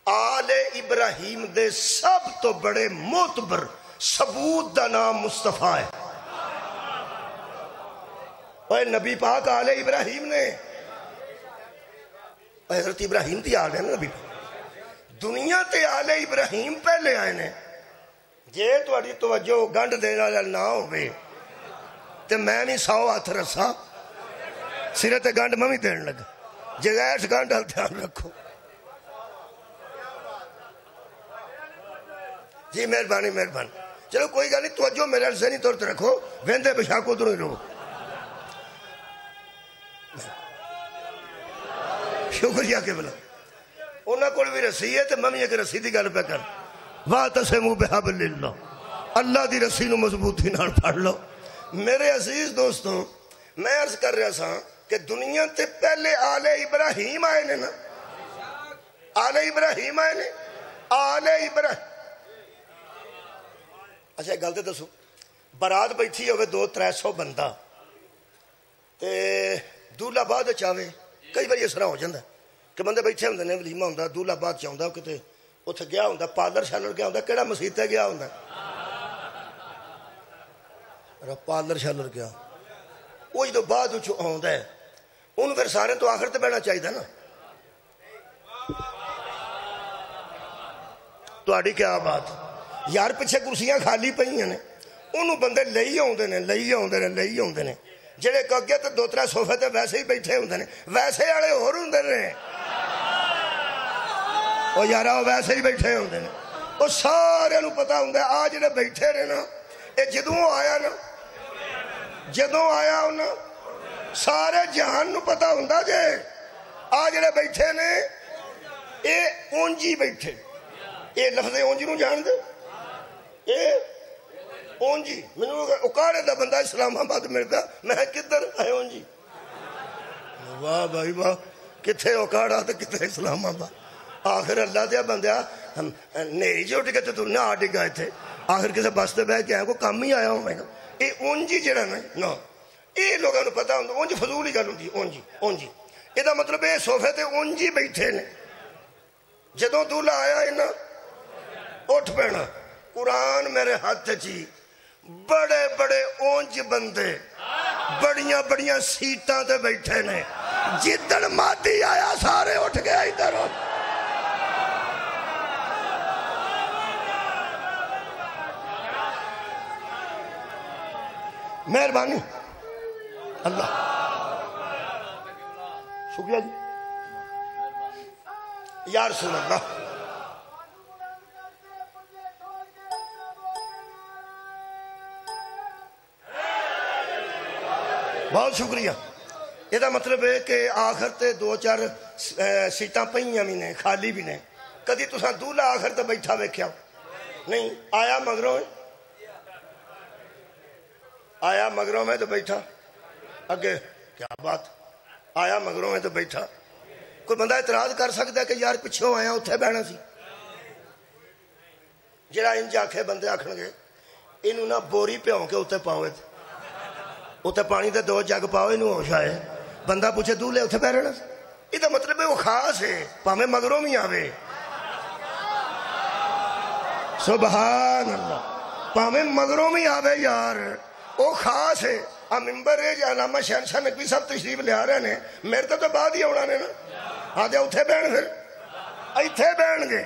آل ابراہیم دے سب تو بڑے معتبر ثبوت دا نام مصطفیٰ ہے، اور نبی پاک آل ابراہیم نے، حضرت ابراہیم دی آل ہے نا نبی پاک، دنیا تے آل ابراہیم پہلے آئے نے، جے تہاڈی توجہ گنڈ دینے والا نہ ہوئے تے میں بھی 100 ہاتھ رسا سرے تے گنڈ میں بھی دین لگا، جگہ گنڈ ہل دھیان رکھو جی، مہربانی مہربانی، چلو کوئی گل نہیں، توجہ میرے ذہنی طور تے رکھو، ویندے بشاک ادھروں ہی رہو، شکریہ کہ بلا انہاں کو بھی رسی ہے تو میں ایک رسی دی گل پہ کر، وَاعْتَصِمُوا بِحَبْلِ اللَّهِ، اللہ دی رسی نو مضبوطی نال پڑھ لو۔ میرے عزیز دوستوں، میں عرض کر رہا سا کہ دنیا تے پہلے آل ابراہیم آئے نے نا، آل ابراہیم آئے نے، آل ابراہیم، اچھا ایک گل تے دسو، برات بیٹھی ہوئے 200-300 بندہ تے دولہ بعد چاہے، کئی بار اس طرح ہو جاتا ہے کہ بندے بیٹھے ہوندے نے، ولیمہ ہوندا، دولہ بعد چاہتا کتے اتھے گیا ہوندا، پارلر شالر گیا ہوندا، کیڑا مسیطے گیا ہوندا، پارلر شالر گیا، وہ جو بعد ہوندا ہے انہوں پھر سارے تو آخر تے بہنا چاہیے نا، تہاڈی کیا بات یار، پیچھے کرسیاں خالی پئیاں نے، انہوں بندے لئی ہوندے نے، جڑے کگے تے 2-3 صوفے تے ویسے ہی بیٹھے ہوندے نے، ویسے والے ہور ہوندے نے، او یارا ویسے ہی بیٹھے ہوندے نے، او سارے نوں پتہ ہوندا ہے آ جڑے بیٹھے نے نا، اے جدوں آیا انہاں سارے جہان نوں پتہ ہوندا جے آ جڑے بیٹھے نے اے اونجی بیٹھے، اے لفظ اونجی نوں جان دے، اے اونجی، میں نے اکاڑے دا بندہ اسلام آباد ملتا، میں کدھر آئے اونجی، واہ بھائی واہ، کتھے اکاڑا تو کتھے اسلام آباد، آخر اللہ دیا بندیا نیری جو ٹکے تو نہ آ ٹکا تھے، آخر کسے بس تے بیٹھ کے آئے کو کام ہی آیا ہوں میں گا، اے اونجی جڑا نا، اے لوگوں نے پتا ہوں اونجی فضول ہی گل ہوندی، اونجی، یہ دا مطلب اے صوفے تے اونجی بیٹھے نے، جدوں دولہ آیا انہاں اٹھ پینا، قرآن میرے ہاتھ چی، بڑے بڑے اونج بندے بڑیاں بڑیاں سیٹاں تے بیٹھے نے، جدن مادی آیا سارے اٹھ گیا ادھر، مہربانی اللہ، شکریہ جی، یا رسول اللہ، بہت شکریہ۔ یہ دا مطلب ہے کہ آخر تے 2-4 سیٹاں پئیاں بھی نے، خالی بھی نے، کدی تساں دولہ آخر تے بیٹھا ویکھیا نہیں، آیا مگروں میں تو بیٹھا اگے، کیا بات، آیا مگروں میں تو بیٹھا، کوئی بندہ اعتراض کر سکتا ہے کہ یار پچھوں آیا اتھے بہنا سی، جڑا انج آکھے بندے آکھن گے انہوں نہ بوری پیوں کے اتھے پاؤ، اتھے پانی دے 2 جگ پاؤ، انہوں ہوش آئے، بندہ پوچھے دولے اتھے پہ رہنا، یہ دا مطلب ہے وہ خاص ہے، پامیں مگروں میں آوے، سبحان اللہ، پامیں مگروں میں آوے یار، وہ خاص ہے، ممبر ہے جو علامہ شہنشاہ نقوی صاحب تشریف لے آ رہے ہیں، میرے تو بعد ہی آنا نے نا، آدھے اتھے بہن پھر ایتھے بہن گے،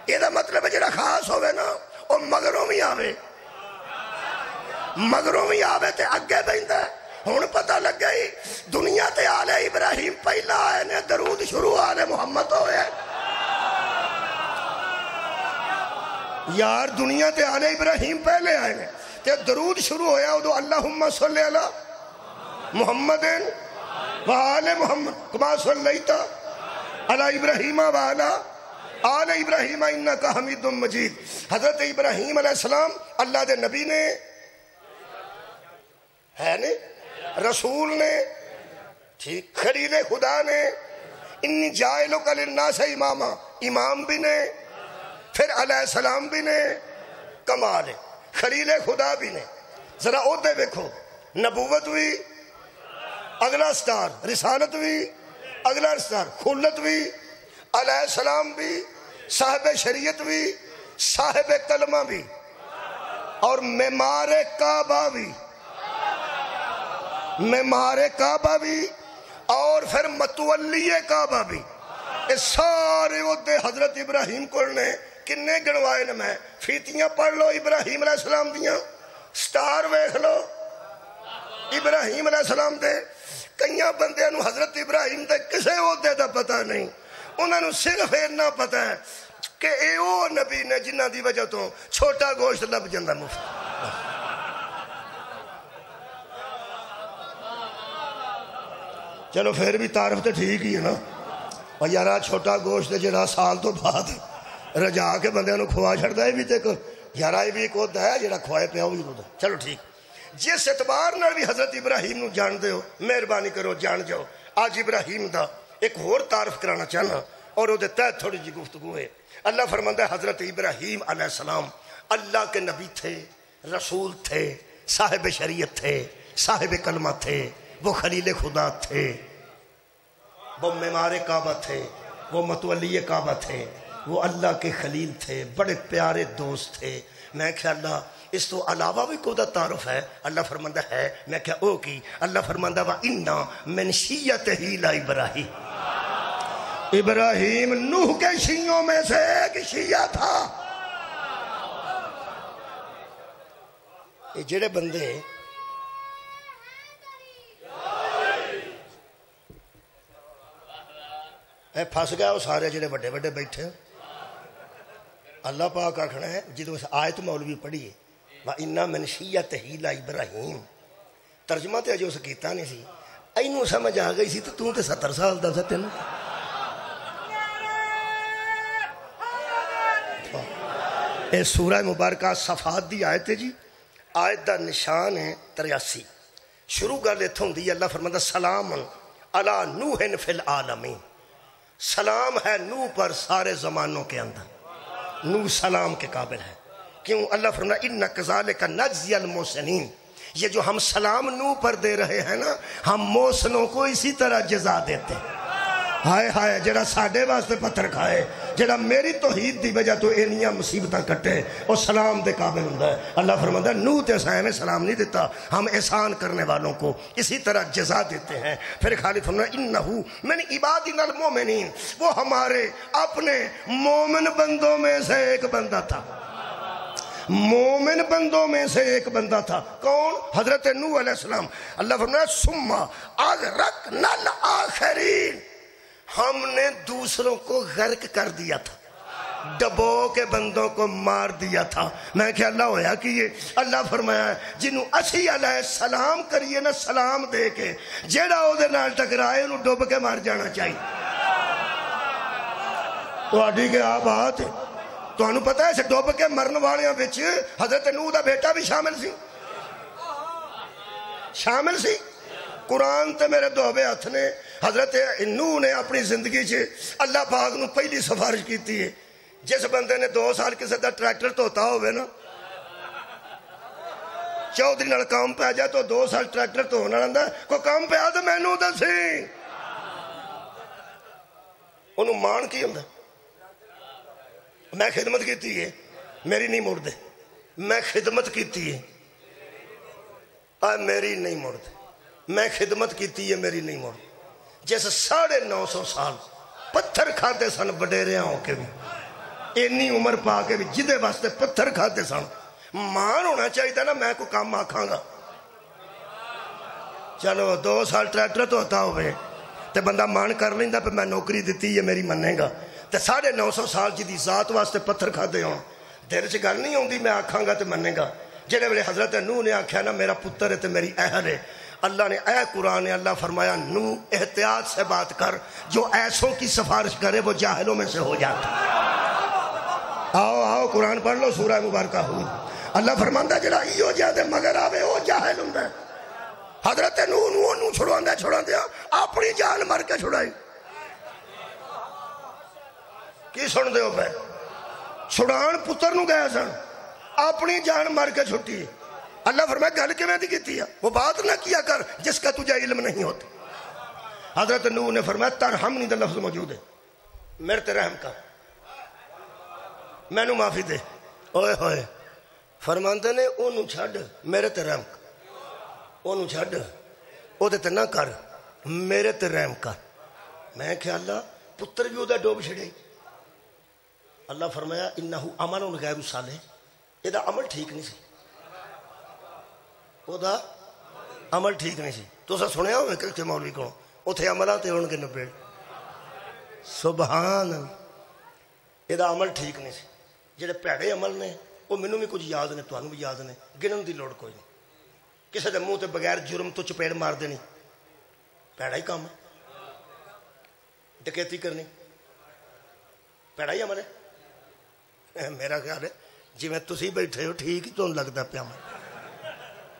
یہ دا مطلب ہے جڑا خاص ہوئے نا وہ مگروں میں آوے تے اگے بہندا ہے، ہن پتہ لگ گئی دنیا تے آل ابراہیم پہلا آئے نے، درود شروع آل محمد ہوئے، یار دنیا تے آل ابراہیم پہلے آئے نے تے درود شروع ہویا ادو اللہم صلی علی محمد وآل محمد کما صلیتا علی ابراہیم وآل آل ابراہیم انکا حمید مجید. حضرت ابراہیم علیہ السلام اللہ دے نبی نے ہے نے رسول نے ٹھیک خلیل خدا نے انی جائلک للناس اماما امام بھی نے پھر علیہ السلام بھی نے کمال ہے خلیل خدا بھی نے. ذرا عہدے دیکھو نبوت بھی اگلا سٹار رسالت بھی اگلا سٹار خلت بھی علیہ السلام بھی صاحب شریعت بھی صاحب کلمہ بھی اور معمار کعبہ بھی معمار کعبہ بھی اور پھر متولی کعبہ بھی. اس سارے عہدے حضرت ابراہیم کو نے کنے گنوائے نے. میں فیتیاں پڑھ لو ابراہیم علیہ السلام دیاں سٹار ویکھ لو ابراہیم علیہ السلام دے. کئیاں بندیاں نو حضرت ابراہیم دے کسے عہدے دا پتہ نہیں. انہاں نو صرف اتنا پتہ ہے کہ اے او نبی نے جنہ دی وجہ تو چھوٹا گوشت لب جاندا مفت. چلو پھر بھی تعارف تو ٹھیک ہی ہے نا. اور یارا چھوٹا گوشت جڑا سال تو بعد رجا کے بندے نو کھوا چھڑدا ہے بھی تے یارا یہ بھی ایک عہدہ ہے جڑا کھوائے پیا وہ بھی عہدہ. چلو ٹھیک. جس اعتبار نال بھی حضرت ابراہیم نو جان دے ہو مہربانی کرو جان جاؤ. آج ابراہیم دا ایک اور تعارف کرانا چاہنا اور وہ تحت تھوڑی جی گفتگو ہے. اللہ فرماتا ہے حضرت ابراہیم علیہ السلام اللہ کے نبی تھے رسول تھے صاحب شریعت تھے صاحب کلمہ تھے وہ خلیل خدا تھے وہ معمار کعبہ تھے وہ متولی کعبہ تھے وہ اللہ کے خلیل تھے بڑے پیارے دوست تھے. میں کہا اللہ اس تو علاوہ بھی کوئی تعارف ہے. اللہ فرماتا ہے میں کہا او کی اللہ فرماتا وَإِنَّا مِنْ شِيَّتِهِ لَإِبْرَاهِيمَ ابراہیم نوح کے شیعوں میں سے ایک شیعہ تھا. یہ جڑے بندے اے پھس گیا وہ سارے جڑے بڑے بڑے بیٹھے اللہ پاک آکھنا ہے جدو اس آیت مولوی پڑھی ہے وَإِنَّا مِنْ شِيَّتِهِ لَإِبْرَاهِيمَ ترجمہ تے اجے اس کیتا نہیں سی اینوں سمجھ آ گئی سی تو تے 70 سال دا ستن. اے سورہ مبارکہ صفات دی آیت ہے جی. آیت دا نشان ہے 83. شروع گل اتھوں ہوندی اللہ فرماتا سلام علی نوح فی العالمین. سلام ہے نوح پر سارے زمانوں کے اندر. نوح سلام کے قابل ہے. کیوں اللہ فرماتا اِنَّ كَذَلِكَ نَجْزِيَ الْمُحْسِنِينَ. یہ جو ہم سلام نوح پر دے رہے ہیں نا ہم محسنوں کو اسی طرح جزا دیتے ہیں. ہائے ہائے جڑا ساڈے واسطے پتھر کھائے جڑا میری توحید دی وجہ تو اینیاں مصیبتاں کٹے اور سلام دے قابل ہوندا ہے. اللہ فرماتا ہے نوح تے اساں میں سلام نہیں دیتا ہم احسان کرنے والوں کو اسی طرح جزا دیتے ہیں. پھر خالد فرماتا انہو من عبادنا المومنین وہ ہمارے اپنے مومن بندوں میں سے ایک بندہ تھا. مومن بندوں میں سے ایک بندہ تھا. کون؟ حضرت نوح علیہ السلام. اللہ فرماتا ہے ثم اغرقنا الآخرین. ہم نے دوسروں کو غرق کر دیا تھا ڈبو کے بندوں کو مار دیا تھا. میں کہ اللہ ہویا کہ یہ اللہ فرمایا ہے جنہوں اسی علیہ السلام کریے نا سلام دے کے جیڑا او دے نال ٹکرائے انہوں ڈوب کے مار جانا چاہیے. تو آڈی کے آپ بات ہے تو انہوں پتہ ہے ڈوب کے مرن والیاں بچ حضرت نوح دا بیٹا بھی شامل سی. قرآن تے میرے دوبے ہاتھ نے حضرت نوح نے اپنی زندگی چھے اللہ پاک نو پہلی سفارش کیتی ہے. جس بندے نے 2 سال کسی دا ٹریکٹر توتا ہوئے نا چودھری نال کام پہ آ جائے تو 2 سال ٹریکٹر تو ہونا رہندا کوئی کام پہ آ تو میں نو دسی انہوں مان کی ہوندا میں خدمت کیتی ہے میری نہیں مڑ دے میں خدمت کیتی ہے میری نہیں مڑ دے میں خدمت کیتی ہے میری نہیں مڑ. جیسے 950 سال پتھر کھاتے سن وڈیریاں ہو کے بھی اینی عمر پا کے بھی جدے واسطے پتھر کھاتے سن مان ہونا چاہیے تھا نا میں کو کام آکھاں گا. چلو 2 سال ٹریکٹر تو ہوتا ہوئے تے بندہ مان کر لیندا پہ میں نوکری دیتی ہے میری منے گا. تے 950 سال جدی ذات واسطے پتھر کھاتے ہوں دل چ گل نہیں آتی میں آکھاں گا تو منے گا. جہے ویلے حضرت نوح نے آخیا نا میرا پتر ہے تو میری اہل ہے, اللہ نے اے قرآن ہے, اللہ فرمایا نوح احتیاط سے بات کر, جو ایسوں کی سفارش کرے وہ جاہلوں میں سے ہو جاتا. آؤ قرآن پڑھ لو سورہ مبارکہ ہود. اللہ فرماندا جڑا ایو جہاں دے مگر آوے وہ جاہل ہوندا ہے. حضرت نوح نو چھڑاندیا اپنی جان مر کے چھڑائی. کی سن دے ہو پہ چھڑان پتر نو گئے سن, اپنی جان مر کے چھٹی. اللہ فرمایا گل کیویں دی کیتی ہے, وہ بات نہ کیا کر جس کا تجھے علم نہیں ہوتا. حضرت نوح نے فرمایا ترحمنی دا لفظ موجود ہے, میرے تے رحم کر, مینوں معافی دے. اوئے ہوئے فرماندے نے اونوں چھڈ میرے تے رحم کر, اونوں چھڈ او دے تے نہ کر میرے تے رحم کر. میں کہ اللہ پتر بھی او دا ڈوب چھڑے. اللہ فرمایا انہو عمل غیر صالح, یہ دا عمل ٹھیک نہیں سی, او دا عمل ٹھیک نہیں سی. تو سا سنیا ہوئے کہ مولوی کو اتھے عملہ تے ان کے نبیڑ. سبحان اللہ, یہ دا عمل ٹھیک نہیں سی. جڑے پیڑے عمل نے وہ مینوں بھی کچھ یاد نے, تانوں بھی یاد نے, گنن دی لوڑ کوئی نہیں. کسے دے منہ تے بغیر جرم تو چپیڑ مار دینی پیڑا ہی کام ہے. ڈکیتی کرنی پیڑا ہی عمل ہے. میرا خیال ہے جی میں تسی بیٹھے ہو ٹھیک ہی تمہیں لگتا پیا.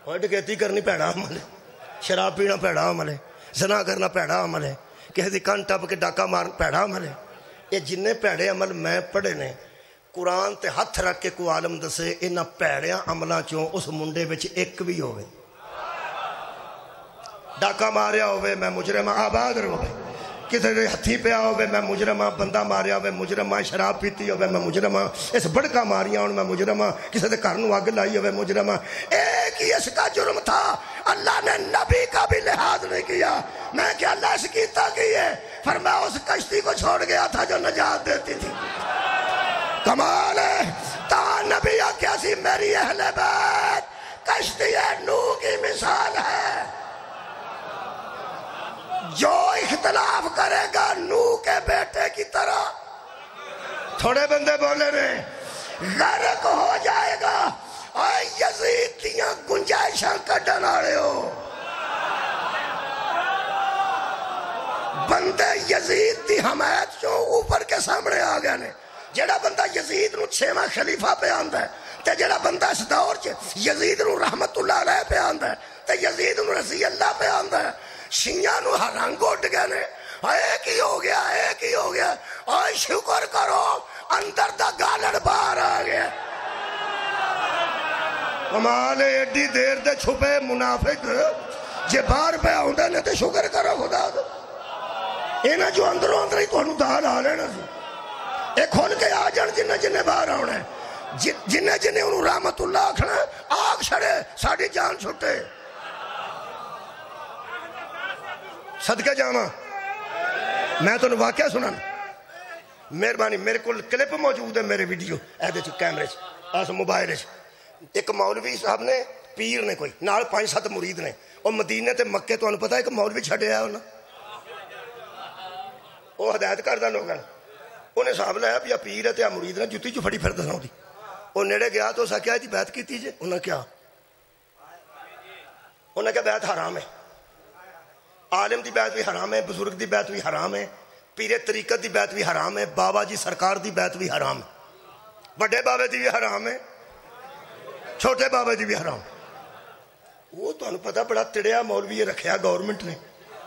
اور ڈکیتی کرنی پیڑا عمل ہے, شراب پینا پیڑا عمل ہے, زنا کرنا پیڑا عمل ہے, کسی دی کن ٹپ کے ڈاکہ مارنا پیڑا عمل ہے. یہ جن پیڑے عمل میں پڑھے نے قرآن تے ہاتھ رکھ کے کو عالم دسے انہاں پیڑیاں عملاں چوں اس منڈے وچ ایک بھی ہوئے. ڈاکہ ماریا ہوئے میں مجرم آباد رہے, کسی دے ہتھی پیا ہوئے میں مجرم, بندہ ماریا ہوئے مجرم, شراب پیتی ہوئے میں مجرم, اس بڑکا ماریا ہوں میں مجرم, کسی دے گھر نوں اگ لائی ہوئے مجرم. ایک ہی اس کا جرم تھا, اللہ نے نبی کا بھی لحاظ نہیں کیا. میں کہ اللہ اس کیتا کی ہے, فرمایا اس کشتی کو چھوڑ گیا تھا جو نجات دیتی تھی. کمال ہے تا نبی آکیا سی میری اہل بیت کشتی نوح کی مثال ہے. جو اختلاف کرے گا نوح کے بیٹے کی طرح, تھوڑے بندے بولے رہے غرق ہو جائے گا. اور یزید دیاں گنجائشاں کڈن والے ہو, بندے یزید دی حمایت چوں اوپر کے سامنے آ گئے نے. جڑا بندہ یزید نو 6واں خلیفہ پہ آندا ہے تے جڑا بندہ اس دور چ یزید نو رحمت اللہ علیہ پہ آندا ہے تے یزید نو رضی اللہ پہ آندا ہے, شیعہ نو رنگ اٹھ گئے نے. ایک ہی ہو گیا, ایک ہی ہو گیا. اور شکر کرو اندر دا گالڑ باہر آ گیا. کمال ایڈی دیر دے چھپے منافق جے باہر پہ آندے نے تے شکر کرو خدا دا. انہاں جو اندروں اندر ہی تانوں دال آ لینا سی, اے کھول کے آ جان جنہیں جنہیں باہر آنا ہے, جنہیں جنہیں انہوں رحمت اللہ آکھنا آگ چھڑے ساڑھی جان چھوٹے. صدقہ جاما میں تو واقعہ سنن مہربانی, میرے کو کلپ موجود ہے میرے ویڈیو ایدے چ کیمرے چ اس موبائل چ. ایک مولوی صاحب نے پیر نے کوئی نال 5-7 مرید نے, اور مدینے تے مکے تو انہوں پتا ہے کہ مولوی چھڑے آیا انہوں وہ ہدایت کردہ لوگاں. انہیں صاحب لایا پیا پیر ہے تے مرید نے جتی جو پھڑی پھر دساں دی. وہ نیڑے گیا تو اسا کیا دی بیعت کیتی جے, انہاں کیا انہاں کیا بیعت حرام ہے. عالم دی بیعت بھی حرام ہے, بزرگ دی بیعت بھی حرام ہے, پیر طریقت دی بیعت بھی حرام ہے, بابا جی سرکار دی بیعت بھی حرام ہے, بڑے بابے دی بھی حرام ہے, چھوٹے بابے دی بھی حرام. وہ تو انہوں پتا بڑا تڑیا مولوی رکھیا گورنمنٹ نے,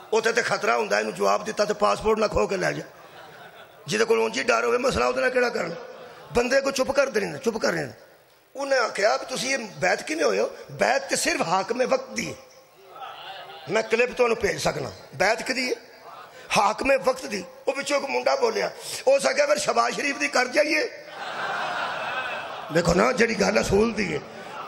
اوتے تے خطرہ ہوندا ہے, انہوں جواب دیتا تے پاسپورٹ نہ کھو کے لے جائے. جیدے کو اونجی ڈر ہوئے مسئلہ ہوتا ہے کیڑا کرنا, بندے کو چپ کر دینا, چپ کر رہے ہیں. انہیں آکھیا کہ تسی یہ بیعت کی نہیں ہوئے ہو, بیعت تے صرف حاکم وقت دی. میں کلپ تو انہوں بھیج سکنا, بیعت کی دی حاکم وقت دی. وہ پچھوں کو منڈا بولیا ہو سکیا پھر شباز شریف دی کر جائیے. دیکھو نا جڑی گل اصول دی ہے,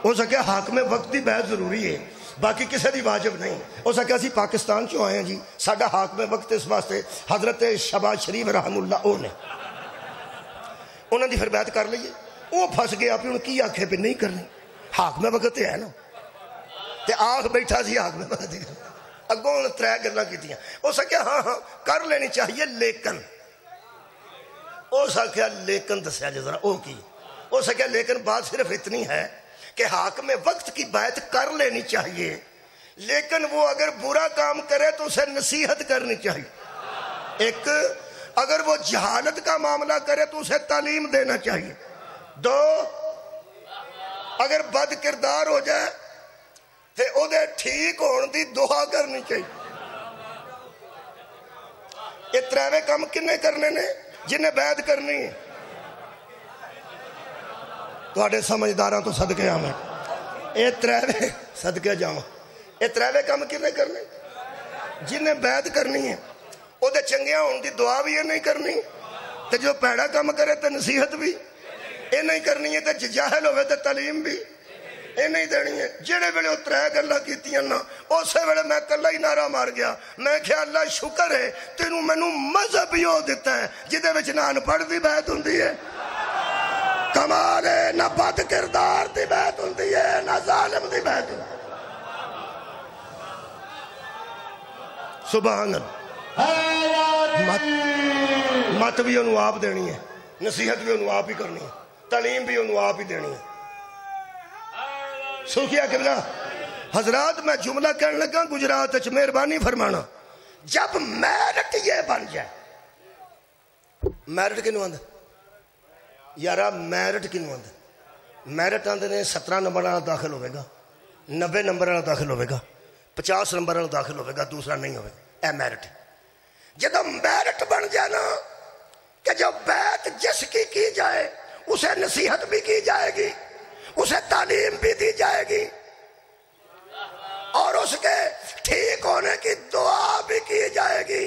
ہو سکیا حاکم وقت دی بیعت ضروری ہے, باقی کسی دی واجب نہیں. ہو سکیا اسی پاکستان چوں آئے ہیں جی, ساڈا حاکم وقت اس واسطے حضرت شباز شریف رحم اللہ او نے, انہوں نے پھر بیعت کر لئیے. وہ پھنس گیا پھر انہوں کی آنکھیں پہ نہیں کرنی, حاکم وقت ہے نا, تے آنکھ بیٹھا سی حاکم وقت دی. اگوں انہوں نے 3 گلاں کیتیاں. ہو سکیا ہاں کر لینی چاہیے لیکن, ہو سکیا لیکن دسیا جی ذرا او کی. ہو سکے، لیکن بات صرف اتنی ہے کہ حاکم وقت کی بیعت کر لینی چاہیے، لیکن وہ اگر برا کام کرے تو اسے نصیحت کرنی چاہیے۔ ایک، اگر وہ جہالت کا معاملہ کرے تو اسے تعلیم دینا چاہیے۔ دو، اگر بد کردار ہو جائے تو او دے ٹھیک ہون دی دعا کرنی چاہیے۔ یہ تریوے کام کنے کرنے نے؟ جنہیں بیعت کرنی ہے۔ تواڈے سمجھداراں تو صدقے آویں، یہ تریوے صدقے جاواں، یہ تریوے کام کنے کرنے؟ جنہیں بیعت کرنی ہے، او دے چنگیاں ہون دی دعا بھی یہ نہیں کرنی، تے جو پیڑا کام کرے تے نصیحت بھی یہ نہیں کرنی ہے، تے جاہل ہوئے تے تعلیم بھی یہ نہیں دینی ہے۔ جڑے ویلے وہ ترے گلاں کیتیاں نا، اسی ویلے میں کلا ہی نعرہ مار گیا، میں کہا اللہ شکر ہے تینوں مینوں مذہب ہی وہ دیتا ہے جدے وچ نہ انپڑھ دی بیعت ہوندی ہے، کمال ہے، نہ بد کردار دی بیعت ہوندی ہے، نہ ظالم دی بیعت ہوندی ہے۔ سبحان اللہ۔ مت بھی انہوں آپ دینی ہے، نصیحت بھی انہوں آپ ہی کرنی ہے، تعلیم بھی انہوں آپ ہی دینی ہے۔ سوکھیا قبلہ حضرات، میں جملہ کہنے لگا گجرات اچھ مہربانی فرمانا، جب میرٹ یہ بن جائے، میرٹ کنو آندھا یارا، میرٹ کنو آندھا؟ میرٹ آندھے نے 17 نمبر والا داخل ہوئے گا، 90 نمبر والا داخل ہوئے گا، 50 نمبر والا داخل ہوئے گا، دوسرا نہیں ہوئے گا، اے میرٹ۔ جب میرٹ بن جائے نا کہ جو بیعت جس کی جائے اسے نصیحت بھی کی جائے گی، اسے تعلیم بھی دی جائے گی، اور اس کے ٹھیک ہونے کی دعا بھی کی جائے گی۔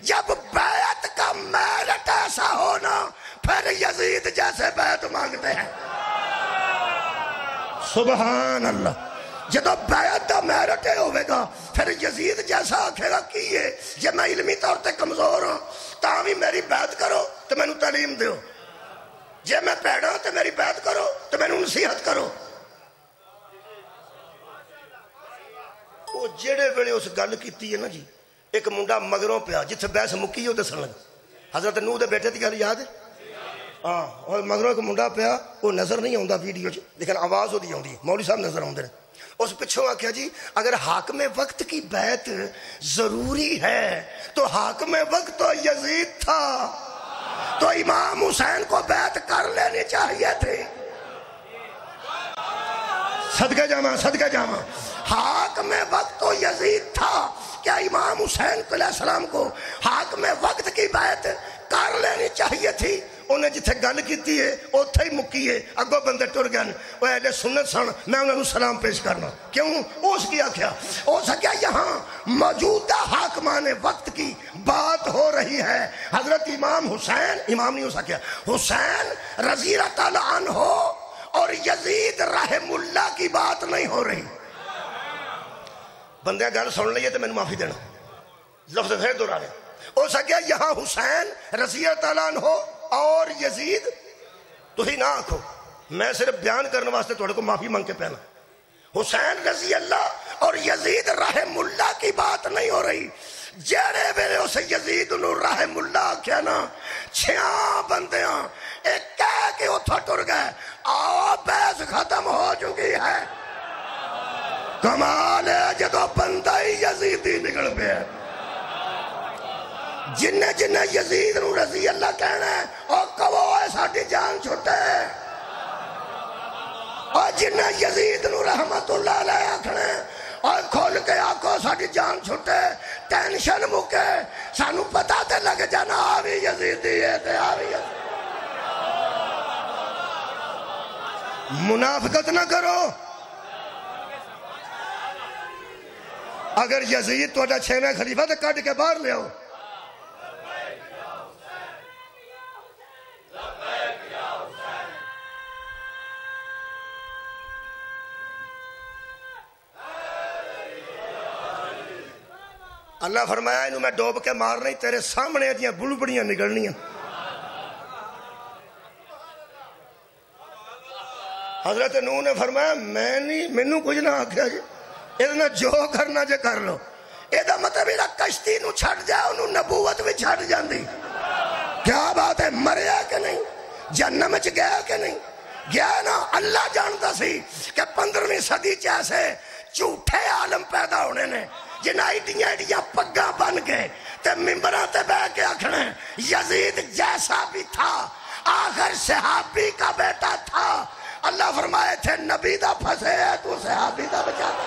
جب بیعت کا میرٹ ایسا ہونا، پھر یزید جیسے بیعت مانگتے ہیں۔ سبحان اللہ۔ جب بیعت کا میرٹ ہوئے گا، پھر یزید جیسا آکھے گا کیے جب میں علمی طور تے کمزور ہوں تاں بھی میری بیعت کرو تو میں نو تعلیم دیو، جے میں پیڑا ہوں تو میری بیعت کرو تو میں نو نصیحت کرو۔ وہ جڑے ویلے اس گل کیتی ہے نا جی، ایک منڈا مگروں پیا جتھے بحث مکی ہو دسن لگا، حضرت نوح دے بیٹے دی گل یاد ہے؟ ہاں، اور مگروں ایک منڈا پیا، وہ نظر نہیں آتا ویڈیو چ لیکن آواز ہوتی آتی ہے، مولوی صاحب نظر آتے ہیں۔ اس پچھوں آکھیا جی اگر حاکم وقت کی بیعت ضروری ہے تو حاکم وقت تو یزید تھا، تو امام حسین کو بیعت کر لینی چاہیے تھی۔ صدقہ جامع، صدقہ جامع۔ حاکم وقت تو یزید تھا، کیا امام حسین علیہ السلام کو حاکم وقت کی بیعت کر لینی چاہیے تھی؟ انہیں جتھے گل کیتی ہے اوتھے ہی مکی ہے، اگو بندے ٹر گئے، وہ اہل سنت سن، میں انہوں نے سلام پیش کرنا۔ کیوں؟ اس کی آکھیا ہو سکیا یہاں موجودہ حاکمان وقت کی بات ہو رہی ہے، حضرت امام حسین، امام نہیں ہو سکیا، حسین رضی اللہ تعالیٰ عنہ اور یزید رحم اللہ کی بات نہیں ہو رہی۔ بندے گل سن لئیے تو میں نے معافی دینا، لفظ پھر دورا رہے۔ ہو سکیا یہاں حسین رضی اللہ تعالیٰ عنہ اور یزید، تو ہی نہ آکھو، میں صرف بیان کرنے واسطے توڑے کو معافی مانگ کے پہنا، حسین رضی اللہ اور یزید رحم اللہ کی بات نہیں ہو رہی۔ جڑے میرے اسے یزید انہوں رحم اللہ کیا نا، 6 بندیاں ایک کہہ کے اتھا ٹر گئے، آؤ بحث ختم ہو چکی ہے۔ کمال ہے جدو بندہ ہی یزیدی نکل پہ ہے۔ جنہیں جنہیں یزید نو رضی اللہ کہنا ہے اور کہو اے ساڑی جان چھوٹے، اور جنہیں یزید نو رحمت اللہ علیہ آکھنا ہے اور کھول کے آکھو ساڑی جان چھوٹے، ٹینشن مکے، سانو پتا تے لگ جانا آوی یزیدی ہے تے آوی یزیدی۔ منافقت نہ کرو۔ اگر یزید تو 6ویں خلیفہ تے کٹ کے باہر لے آؤ۔ اللہ فرمایا انہوں میں ڈوب کے مار نہیں، تیرے سامنے دیاں بلبڑیاں نگلنیاں۔ حضرت نوح نے فرمایا میں نہیں، مینوں کچھ نہ آکھیا جی، ادھنا جو کرنا جے کر لو۔ ادھا مطلب ادھا کشتی نو چھڑ جائے انہوں نبوت بھی چھڑ جاندی۔ کیا بات ہے، مریا کہ نہیں، جہنم وچ گیا کہ نہیں، گیا نا اللہ جانتا سی کہ 15ویں صدی ایسے جھوٹے عالم پیدا ہونے نے جنہیں ایڈیاں پگاں بن گئے تے ممبراں تے بہ کے آکھنے یزید جیسا بھی تھا آخر صحابی کا بیٹا تھا. اللہ فرمائے تھے نبی دا پھنسے ہے تو صحابی دا بچا دے.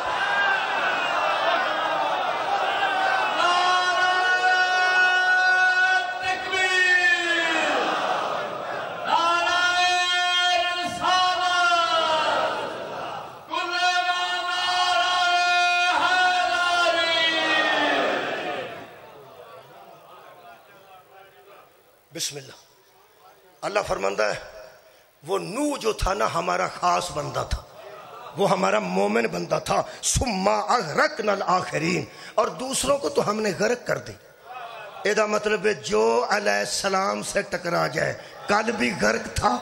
بسم اللہ. اللہ فرماندہ ہے وہ نوح جو تھا نا ہمارا خاص بندہ تھا, وہ ہمارا مومن بندہ تھا. ثم اغرقنا الآخرین, اور دوسروں کو تو ہم نے غرق کر دی. ایدہ مطلب ہے جو علیہ السلام سے ٹکرا جائے, کل بھی غرق تھا,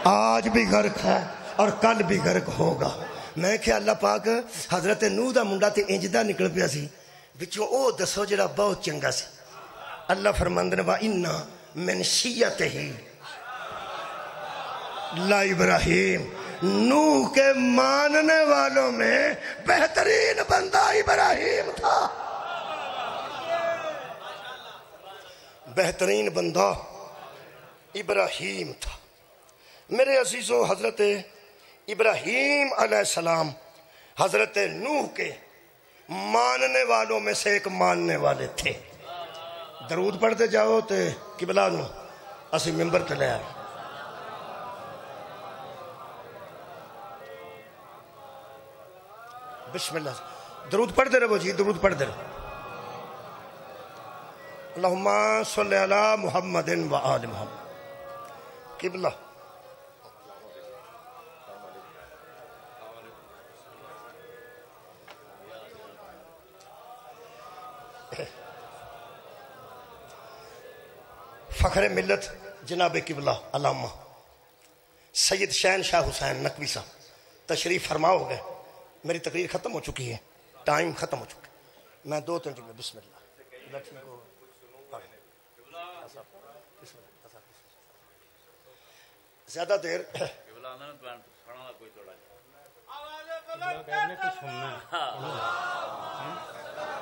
آج بھی غرق ہے, اور کل بھی غرق ہوگا. میں کہ اللہ پاک حضرت نوح دا منڈا تے انجدہ نکل پیا سی بچوں او دسو جڑا بہت چنگا سی. اللہ فرماندے نے وَإِنَّا مِن شِيَّتِهِ لا ابراہیم, نوح کے ماننے والوں میں بہترین بندہ ابراہیم تھا. بہترین بندہ ابراہیم تھا. میرے عزیزو, حضرت ابراہیم علیہ السلام حضرت نوح کے ماننے والوں میں سے ایک ماننے والے تھے. درود پڑھتے جاؤ تے قبلہ نو اسی ممبر تے لے آئے. بسم اللہ. درود پڑھتے رہو جی, درود پڑھتے رہو. اللہم صلی علی محمد و آل محمد. قبلہ فخر ملت جناب قبلہ علامہ سید شہن شاہ حسین نقوی صاحب تشریف فرما ہو گئے. میری تقریر ختم ہو چکی ہے, ٹائم ختم ہو چکا ہے. میں 2-3 جملے بسم اللہ. زیادہ دیر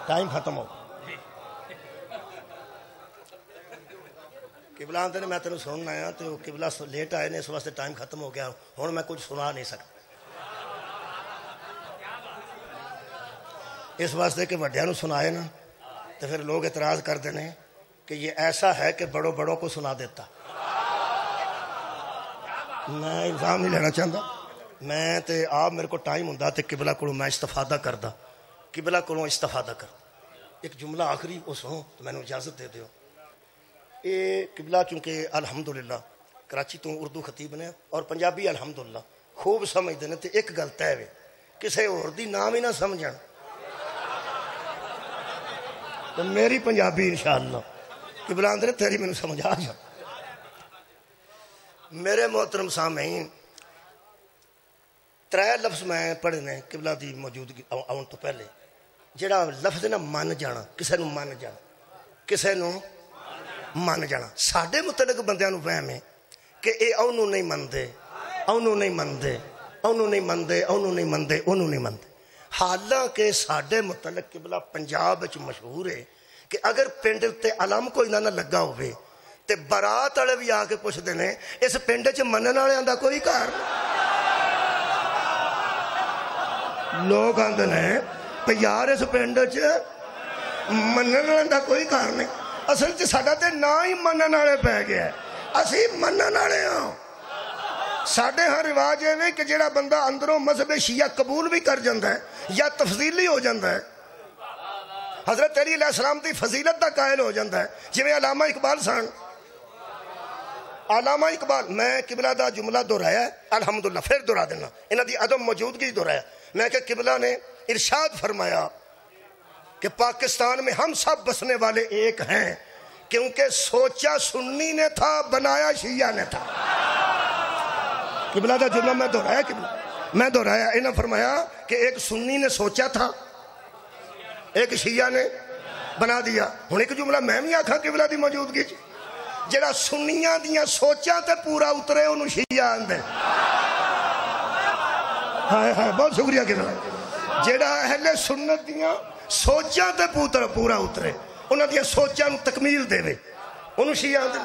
ٹائم ختم ہو. قبلہ آندے نے میں تینوں سننا آیا تو قبلہ لیٹ آئے نے, اس واسطے ٹائم ختم ہو گیا. ہوں میں کچھ سنا نہیں سکتا اس واسطے کہ وڈیاں نو سنائے نا تو پھر لوگ اعتراض کر دینے کہ یہ ایسا ہے کہ بڑوں بڑوں کو سنا دیتا. میں الزام نہیں لینا چاہتا. میں تے آپ میرے کو ٹائم ہوں تے قبلہ کو میں استفادہ کردا, قبلہ کو استفادہ کر. ایک جملہ آخری وہ سنو تو میں نے اجازت دے دیو. یہ قبلہ چونکہ الحمدللہ کراچی تو اردو خطیب نے اور پنجابی الحمدللہ خوب سمجھتے ہیں. تو ایک گل طے ہے کسی اور دی نام ہی نہ سمجھن تو میری پنجابی انشاءاللہ قبلہ اندر تیری میں نے سمجھ آ جا. میرے محترم سامعین, 3 لفظ میں پڑھنے قبلہ دی موجودگی آن تو پہلے. جڑا لفظ نا من جانا, کسے نو من جانا, کسے نو من جانا. ساڈے متعلق بندیاں نو وہم ہے کہ اے اونوں نہیں مندے, اونوں نہیں مندے, اونوں نہیں مندے, اونوں نہیں مندے, اونوں نہیں مندے. حالانکہ ساڈے متعلق قبلہ پنجاب وچ مشہور ہے کہ اگر پنڈ تے علم کوئی نہ لگا ہوئے تے برات والے بھی آ کے پوچھتے ہیں اس پنڈ چ منن والےاں دا کوئی گھر. لوگ آندے ہیں کہ یار اس پنڈ چ منن والےاں دا کوئی گھر نہیں. اصل چ ساڈا تے نہ ہی منن والے پی گیا ہے, اسی منن والے ہاں. ساڈے ہاں رواج ہے کہ جڑا بندہ اندروں مذہب شیعہ قبول بھی کر جاندہ ہے یا تفضیلی ہو جاندہ ہے, حضرت علی علیہ السلام دی فضیلت دا قائل ہو جاندہ ہے. جویں علامہ اقبال سن, علامہ اقبال, میں قبلہ دا جملہ دہرایا ہے الحمدللہ, پھر دہرا دینا, انہاں دی عدم موجودگی دہرایا. میں کہ قبلہ نے ارشاد فرمایا کہ پاکستان میں ہم سب بسنے والے ایک ہیں کیونکہ سوچا سنی نے تھا, بنایا شیعہ نے تھا. قبلہ دا جملہ میں دہرایا, قبلہ میں دہرایا. انہوں نے فرمایا کہ ایک سنی نے سوچا تھا, ایک شیعہ نے بنا دیا. ہوں ایک جملہ میں بھی آکھاں قبلہ دی موجودگی. جڑا سنیاں دیاں سوچاں تے پورا اترے انہوں شیعہ آندے بہت شکریہ کہنا جڑا اہل سنت دیاں سوچاں تے پورا اترے انہوں دیاں سوچاں نو تکمیل دے وے انہوں شیعہ آندے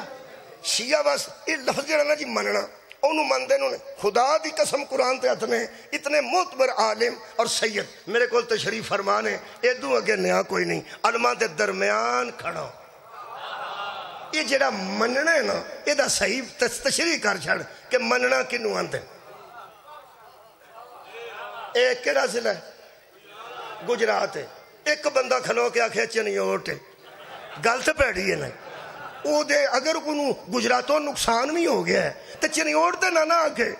شیعہ بس یہ لفظ جڑا نا جی مننا انہوں مندے انہوں نے خدا دی قسم قرآن تے اتنے اتنے معتبر عالم اور سید میرے کول تشریف فرمانے ایدوں اگے نیا کوئی نہیں علماء دے درمیان کھڑا یہ جڑا مننا ہے نا یہ دا صحیح تشریح کر چھڑ کہ مننا کنوں آندے ایک کیڑا ضلع ہے گجرات ہے ایک بندہ کھلو کے آکھے چنیوٹ ہے گل تے پیڑی ہے نہیں او دے اگر کنوں گجراتوں نقصان بھی ہو گیا ہے تو چنیوٹ تے نہ آکھے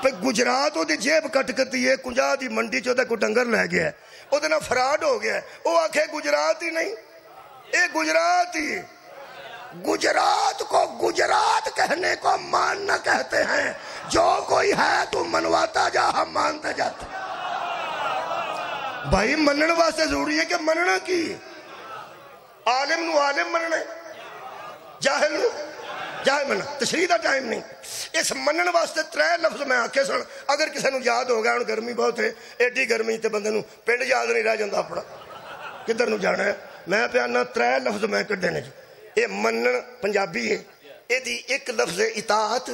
پہ گجرات او دے جیب کٹ کرتی ہے کنجا دی منڈی چو دے کو ڈنگر لے گیا ہے او دے نا فراڈ ہو گیا ہے او آکھے گجرات ہی نہیں اے گجرات ہی گجرات کو گجرات کہنے کو مان نہ کہتے ہیں جو کوئی ہے تو منواتا جا ہم مانتے جاتے بھائی منن واسطے ضروری ہے کہ مننا کی عالم نو عالم مننا جاہل نو جاہل مننا تشریح دا ٹائم نہیں اس منن واسطے 3 لفظ میں آکھے سن اگر کسی نو یاد ہو گیا گرمی بہت ہے ایڈی گرمی تے بندے نو پنڈ یاد نہیں رہ جاندہ اپنا کدھر نو جانا ہے میں پیانا 3 لفظ میں کر دینے جو یہ منن پنجابی ہے یہ دی ایک لفظ اطاعت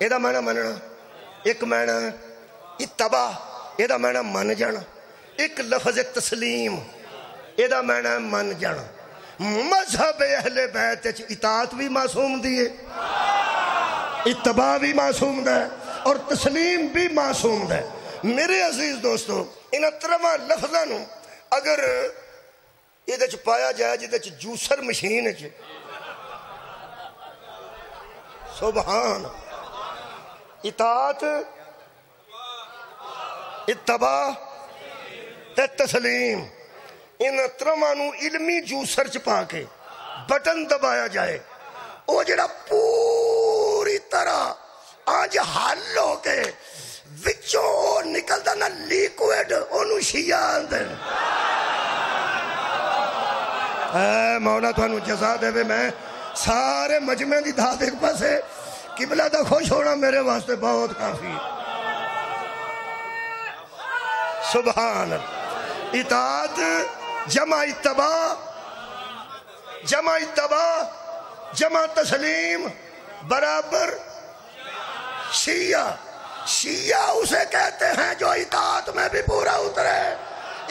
یہ دا معنی مننا ایک معنی اتباع یہ دا معنی من جانا ایک لفظ تسلیم یہ دا معنی من جانا مذہب اہل بیت اطاعت بھی معصوم دیئے اتباع بھی معصوم دے اور تسلیم بھی معصوم دے میرے عزیز دوستو ان 3 لفظاں نو اگر یہ دے پایا جائے جی دے جوسر مشین ہے سبحان اطاعت اتباع تے تسلیم ان 3 نو علمی جوسر چپا کے بٹن دبایا جائے وہ جڑا پوری طرح آج حل ہو کے وچوں نکلتا نا لیکویڈ انہوں شیعہ آندے اے مولا تو انہوں جزا دے وے میں سارے مجمع دی دھات ایک پاسے قبلہ دا خوش ہونا میرے واسطے بہت کافی سبحان اطاعت جمع اتباع جمع تسلیم برابر شیعہ اسے کہتے ہیں جو اطاعت میں بھی پورا اترے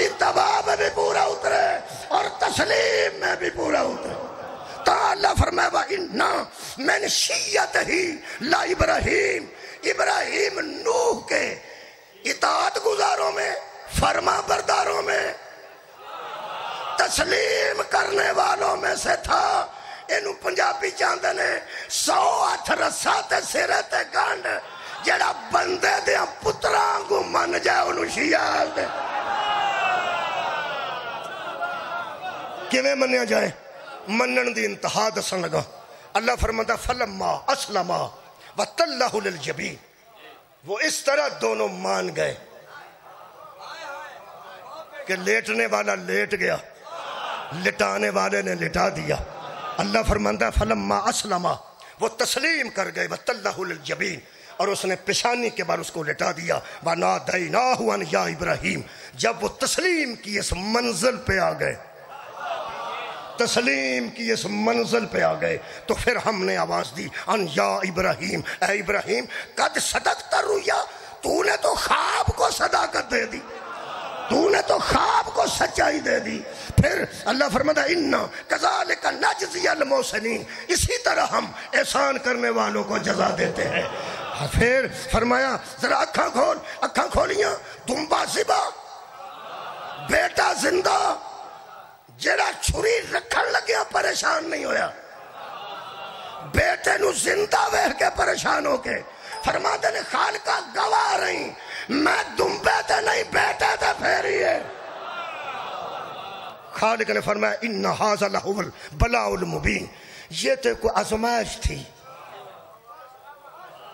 اتباع میں بھی پورا اترے اور تسلیم میں بھی پورا اترے تا اللہ فرمائے وَإِنَّا مِنْ شِيَّتِهِ لَإِبْرَاهِيمَ ابراہیم نوح کے اطاعت گزاروں میں فرما برداروں میں تسلیم کرنے والوں میں سے تھا انہوں پنجابی چاندے نے 100 ہاتھ رسا تے سرے تے گانڈ جڑا بندے دیاں پتران کو من جائے انہوں شیعہ دے کیویں منیا جائے منن دی انتہا دسن لگا اللہ فرماتا فلما اسلما وتلہ للجبین وہ اس طرح دونوں مان گئے کہ لیٹنے والا لیٹ گیا لٹانے والے نے لٹا دیا اللہ فرماتا فلما اسلما وہ تسلیم کر گئے وتلہ للجبین اور اس نے پیشانی کے بعد اس کو لٹا دیا وَنَادَيْنَاهُ أَنْ يَا إِبْرَاهِيمُ جب وہ تسلیم کی اس منزل پہ آ گئے تسلیم کی اس منزل پہ آ گئے تو پھر ہم نے آواز دی ان یا ابراہیم اے ابراہیم قد صدقت الرؤیا تو نے تو خواب کو صداقت دے دی تو نے تو خواب کو سچائی دے دی پھر اللہ فرماتا اِنَّا كَذَلِكَ نَجْزِيَ الْمُحْسِنِينَ اسی طرح ہم احسان کرنے والوں کو جزا دیتے ہیں پھر فرمایا ذرا اکھاں کھولیاں دمبا زبا بیٹا زندہ جڑا چھری رکھن لگیا پریشان نہیں ہویا بیٹے نو زندہ ویہ کے پریشان ہو کے فرماتے نے خالقہ گواہ رہی میں دمبے تے نہیں بیٹے تے پھیری ہے خالق نے فرمایا اِنَّ هَذَا لَهُوَ الْبَلَاءُ الْمُبِينُ یہ تو کوئی آزمائش تھی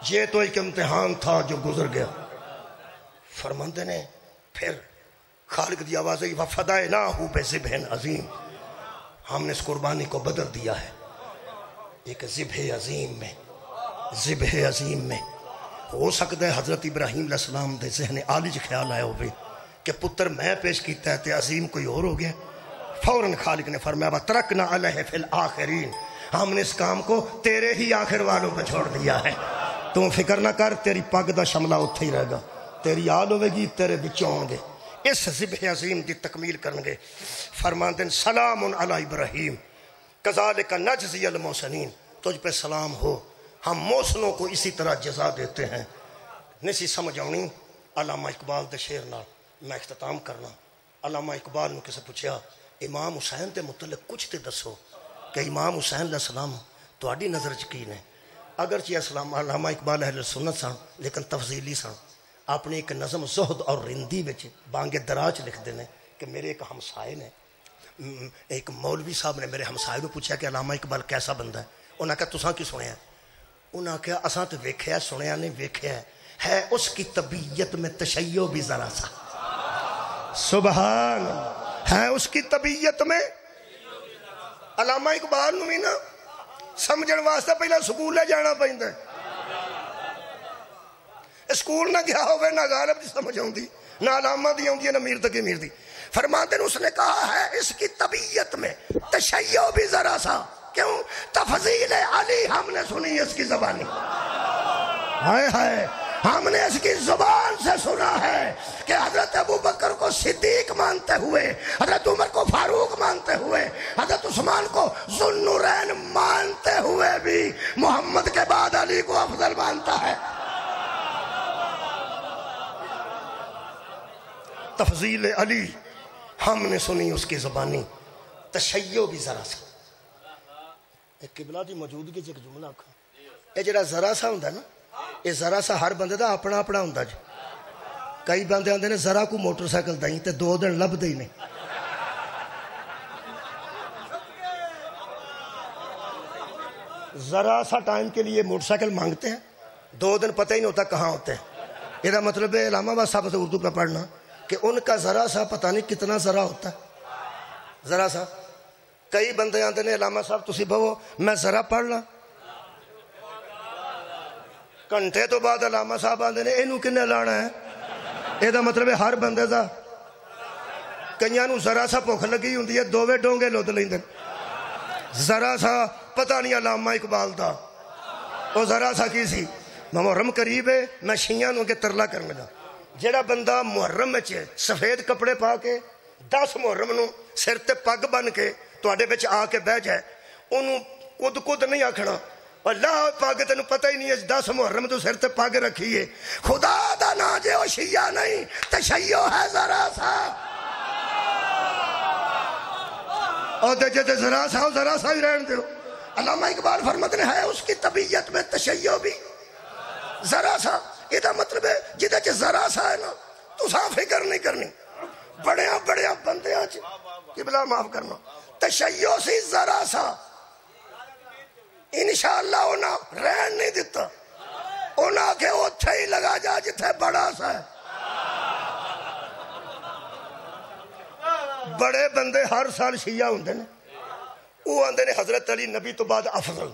یہ تو ایک امتحان تھا جو گزر گیا فرماندے نے پھر خالق دی آواز ہے وَفَدَائِنَاهُ بِذِبْحٍ عَظِيمٍ ہم نے اس قربانی کو بدل دیا ہے ایک ذبح عظیم میں ہو سکتا ہے حضرت ابراہیم علیہ السلام دے ذہن عالج خیال آیا ہوئے کہ پتر میں پیش کیتا ہے تے عظیم کوئی اور ہو گیا. فوراً خالق نے فرمایا وَتَرَكْنَا عَلَيْهِ فِي الْآخِرِينَ، ہم نے اس کام کو تیرے ہی آخر والوں پہ چھوڑ دیا ہے. تو فکر نہ کر، تیری پگ دا شملہ اتھے ہی رہے گا، تیری آل ہوئے گی، تیرے بچوں ہوں گے. اس ذبح عظیم کی تکمیل کرنگے. فرماتے ہیں سلام علی ابراہیم کذالک نجزی المحسنین، تجھ پہ سلام ہو، ہم محسنوں کو اسی طرح جزا دیتے ہیں. نسی سمجھ آنی علامہ اقبال دے شعر نال میں اختتام کرنا. علامہ اقبال نے کسے پوچھا امام حسین دے متعلق کچھ تے دسو کہ امام حسین علیہ السلام تہاڈی نظر چ کی نے. اگرچہ اسلام علامہ اقبال اہل سنت سن لیکن تفضیلی سن. اپنے ایک نظم زہد اور رندی وچ بانگ دراج لکھ دینے کہ میرے ایک ہمسائے نے، ایک مولوی صاحب نے میرے ہمسائے کو پوچھا کہ علامہ اقبال کیسا بندہ ہے. انہاں کہا تساں کی سنیا؟ انہاں کہا اساں تے ویکھیا سنیا نہیں ویکھیا ہے اس کی طبیعت میں تشیع بھی ذرا سا. سبحان ہے اس کی طبیعت میں. علامہ اقبال نو بھی نا سمجھن واسطے پہلا سکول جانا پیندا ہے. اسکول نہ گیا ہوئے نہ غالب دی سمجھ آؤندی، نہ علامہ دی آؤندی، نہ میر تقی میر دی. فرماتے ہیں اس نے کہا ہے اس کی طبیعت میں تشیع بھی ذرا سا. کیوں؟ تفضیل علی ہم نے سنی اس کی زبانی. ہائے ہائے ہم نے اس کی زبان سے سنا ہے کہ حضرت ابو بکر کو صدیق مانتے ہوئے، حضرت عمر کو فاروق مانتے ہوئے، حضرت عثمان کو ذو النورین مانتے ہوئے بھی محمد کے بعد علی کو افضل مانتا ہے. تفضیل علی ہم نے سنی اس کی زبانی، تشیع بھی ذرا سا. ایک قبلہ دی موجودگی ایک جملہ آکھا یہ جڑا ذرا سا ہوندا نا، یہ ذرا سا ہر بندے دا اپنا اپنا ہوندا جی. کئی بندے آندے نے ذرا کو موٹر سائیکل دائیں تے 2 دن لب دے نہیں. ذرا سا ٹائم کے لیے موٹر سائیکل مانگتے ہیں، 2 دن پتہ ہی نہیں ہوتا کہاں ہوتے ہیں. یہ مطلب ہے علامہ آباد صاحب سے اردو کا پڑھنا کہ ان کا ذرا سا پتہ نہیں کتنا ذرا ہوتا ہے. ذرا سا کئی بندے آندے نے علامہ صاحب تسی بہو میں ذرا پڑھ لا، گھنٹے تو بعد علامہ صاحب آندے نے اینو کنے لانا ہے. یہ مطلب ہے ہر بندے دا کئیاں نو ذرا سا بھوک لگی ہوندی ہے 2 ڈونگے لد لیندے. ذرا سا پتہ نہیں علامہ اقبال دا وہ ذرا سا کی سی. محرم قریب ہے، میں شیعہ نو کے ترلا کرنے دا جیڑا بندہ محرم میں سفید کپڑے پا کے 10 محرم نو سر تے پگ بن کے تواڈے وچ آ کے بہ جائے، انہوں کد نہیں آکھنا اللہ پاک تینوں پتہ ہی نہیں ہے 10 محرم تو سر تے پگ رکھی ہے. خدا دا نا جے او شیعہ نہیں تشیع ہے ذرا سا. اور جے ذرا سا ہی رہن دیو. علامہ اقبال فرماتے ہیں ہے اس کی طبیعت میں تشیع بھی ذرا سا. یہ مطلب ہے جدہ چ ذرا سا ہے نا تو سا فکر نہیں کرنی. بڑے بندے قبلہ معاف کرنا تشیع سی ذرا سا انشاءاللہ انہاں رہن نہیں دیتا. انہاں کے اتھے ہی لگا جا جتھے بڑا سا ہے. بڑے بندے ہر سال شیعہ ہوندے نے، وہ آندے نے حضرت علی نبی تو بعد افضل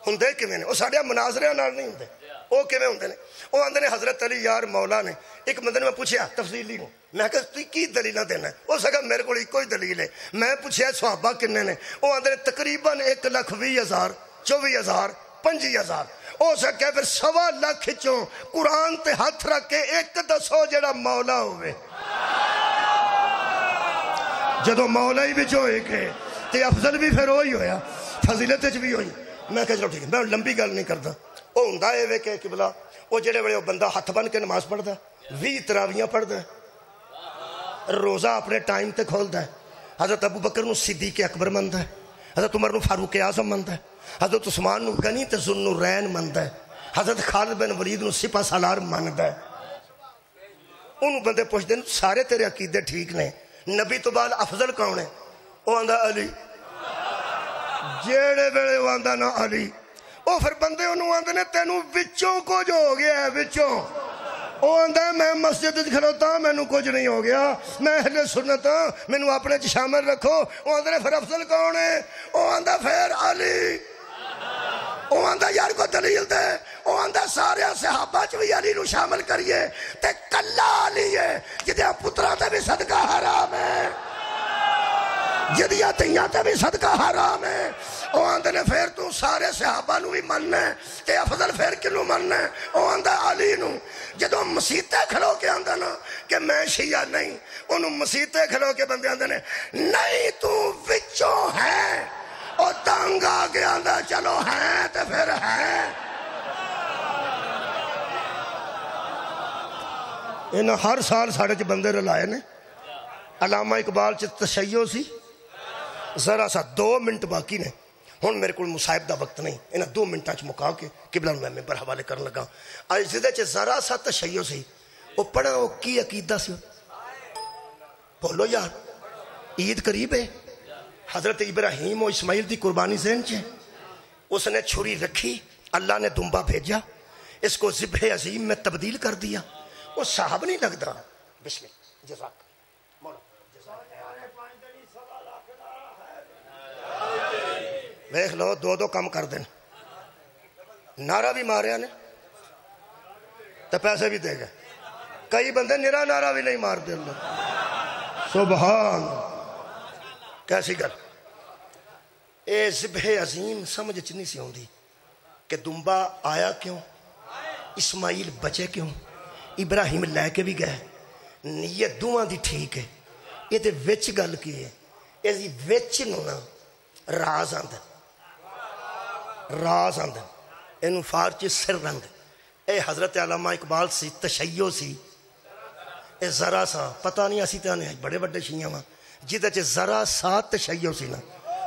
ہوندے کیویں نے؟ وہ ساڈے مناظرے نال نہیں ہوندے. وہ کیویں ہوندے نے؟ وہ آندے نے حضرت علی یار مولا نے. ایک بندے نے میں پوچھیا تفصیلی نو، میں کہا تو کی دلیلاں دینا ہے؟ وہ سکا میرے کو ایک ہی دلیل ہے. میں پوچھیا صحابہ کنے نے؟ وہ آندے نے تقریباً 1,20,000 24,000 25,000. ہو سکے پھر 1.25 لاکھ چوں قرآن تے ہاتھ رکھ کے ایک دسو جڑا مولا ہوئے. جدو مولا ہی بچ ہوئے کہ تے افضل بھی پھر وہی ہویا، فضیلت بھی ہوئی. میں کہا چلو ٹھیک ہے میں لمبی گل نہیں کرتا. وہ ہوندا اے وے کہ قبلہ وہ جڑے بڑے بندہ ہاتھ بن کے نماز پڑھدا 20 تراویاں پڑھدا روزہ اپنے ٹائم تے کھولدا ہے. حضرت ابو بکر نو صدیق اکبر مندا ہے، حضرت عمر نو فاروق اعظم مندا ہے، حضرت عثمان نو غنی تے ذو النورین مندا ہے، حضرت خالد بن ولید نو سپہ سالار مندا ہے. انہوں بندے پوچھتے ہیں سارے تیرے عقیدے ٹھیک نے، نبی تو بعد افضل کون ہے؟ وہ آندا علی. جیڑے ویلے وہ آندا نا علی، وہ پھر بندے انہوں آندے نے تینوں وچوں کو جو ہو گیا ہے وچوں وہ آندا میں مسجد کھلوتا مینوں کچھ نہیں ہو گیا میں اہل سنت ہاں مینوں اپنے چ شامل رکھو وہ آندے پھر افضل کون ہے وہ آندا پھر علی وہ آندا یار کو دلیل دے وہ آندا سارے صحابہ چ بھی علی نو شامل کریے تے کلا علی ہے جدیاں پتراں تے بھی صدقہ حرام ہے جدیاں تیاں تے بھی صدقہ حرام ہے وہ آندے نے پھر تو سارے صحابہ نو بھی مننا ہے تے افضل پھر کنوں مننا ہے وہ آندا علی نو جدوں مسیتے کھلو کے آندا نا کہ میں شیعہ نہیں انہوں مسیتے کھلو کے بندے آندے نے نہیں تو وچوں ہے او تنگ آ کے آندا چلو ہے تے پھر ہے انہاں ہر سال ساڑھے چ بندے رلائے نے علامہ اقبال چ تشیع سی ذرا سا 2 منٹ باقی نے ہن میرے کو مصاحب دا وقت نہیں انہاں 2 منٹاں چ مکا کے قبلہ میں ممبر حوالے کرن لگا اج جدے چ ذرا سا تشیع سی او پڑھا او کی عقیدہ سی بولو یار عید قریب ہے حضرت ابراہیم و اسماعیل دی قربانی ذہن چ اس نے چھری رکھی اللہ نے دمبا بھیجا اس کو ذبح عظیم میں تبدیل کر دیا وہ صاحب نہیں لگتا بسم اللہ جزاک دیکھ لو 2 کم کر دیں نعرہ بھی ماریا نے تو پیسے بھی دے گئے کئی بندے نرا نعرہ بھی نہیں مار دے اللہ سبحان کیسی گل اے ذبح عظیم سمجھ نہیں سی ہوندی کہ دمبا آیا کیوں اسماعیل بچے کیوں ابراہیم لے کے بھی گئے نیت دوہاں دی ٹھیک ہے یہ تے وچ گل کی ہے یہ وچ نو نا راز آندھن انہوں فارچی سر رند اے حضرت علامہ اقبال سی تشیع سی اے ذرا سا پتہ نہیں اسی تانے بڑے بڑے شیعہ ماں جدہ چے ذرا سا تشیع سی نا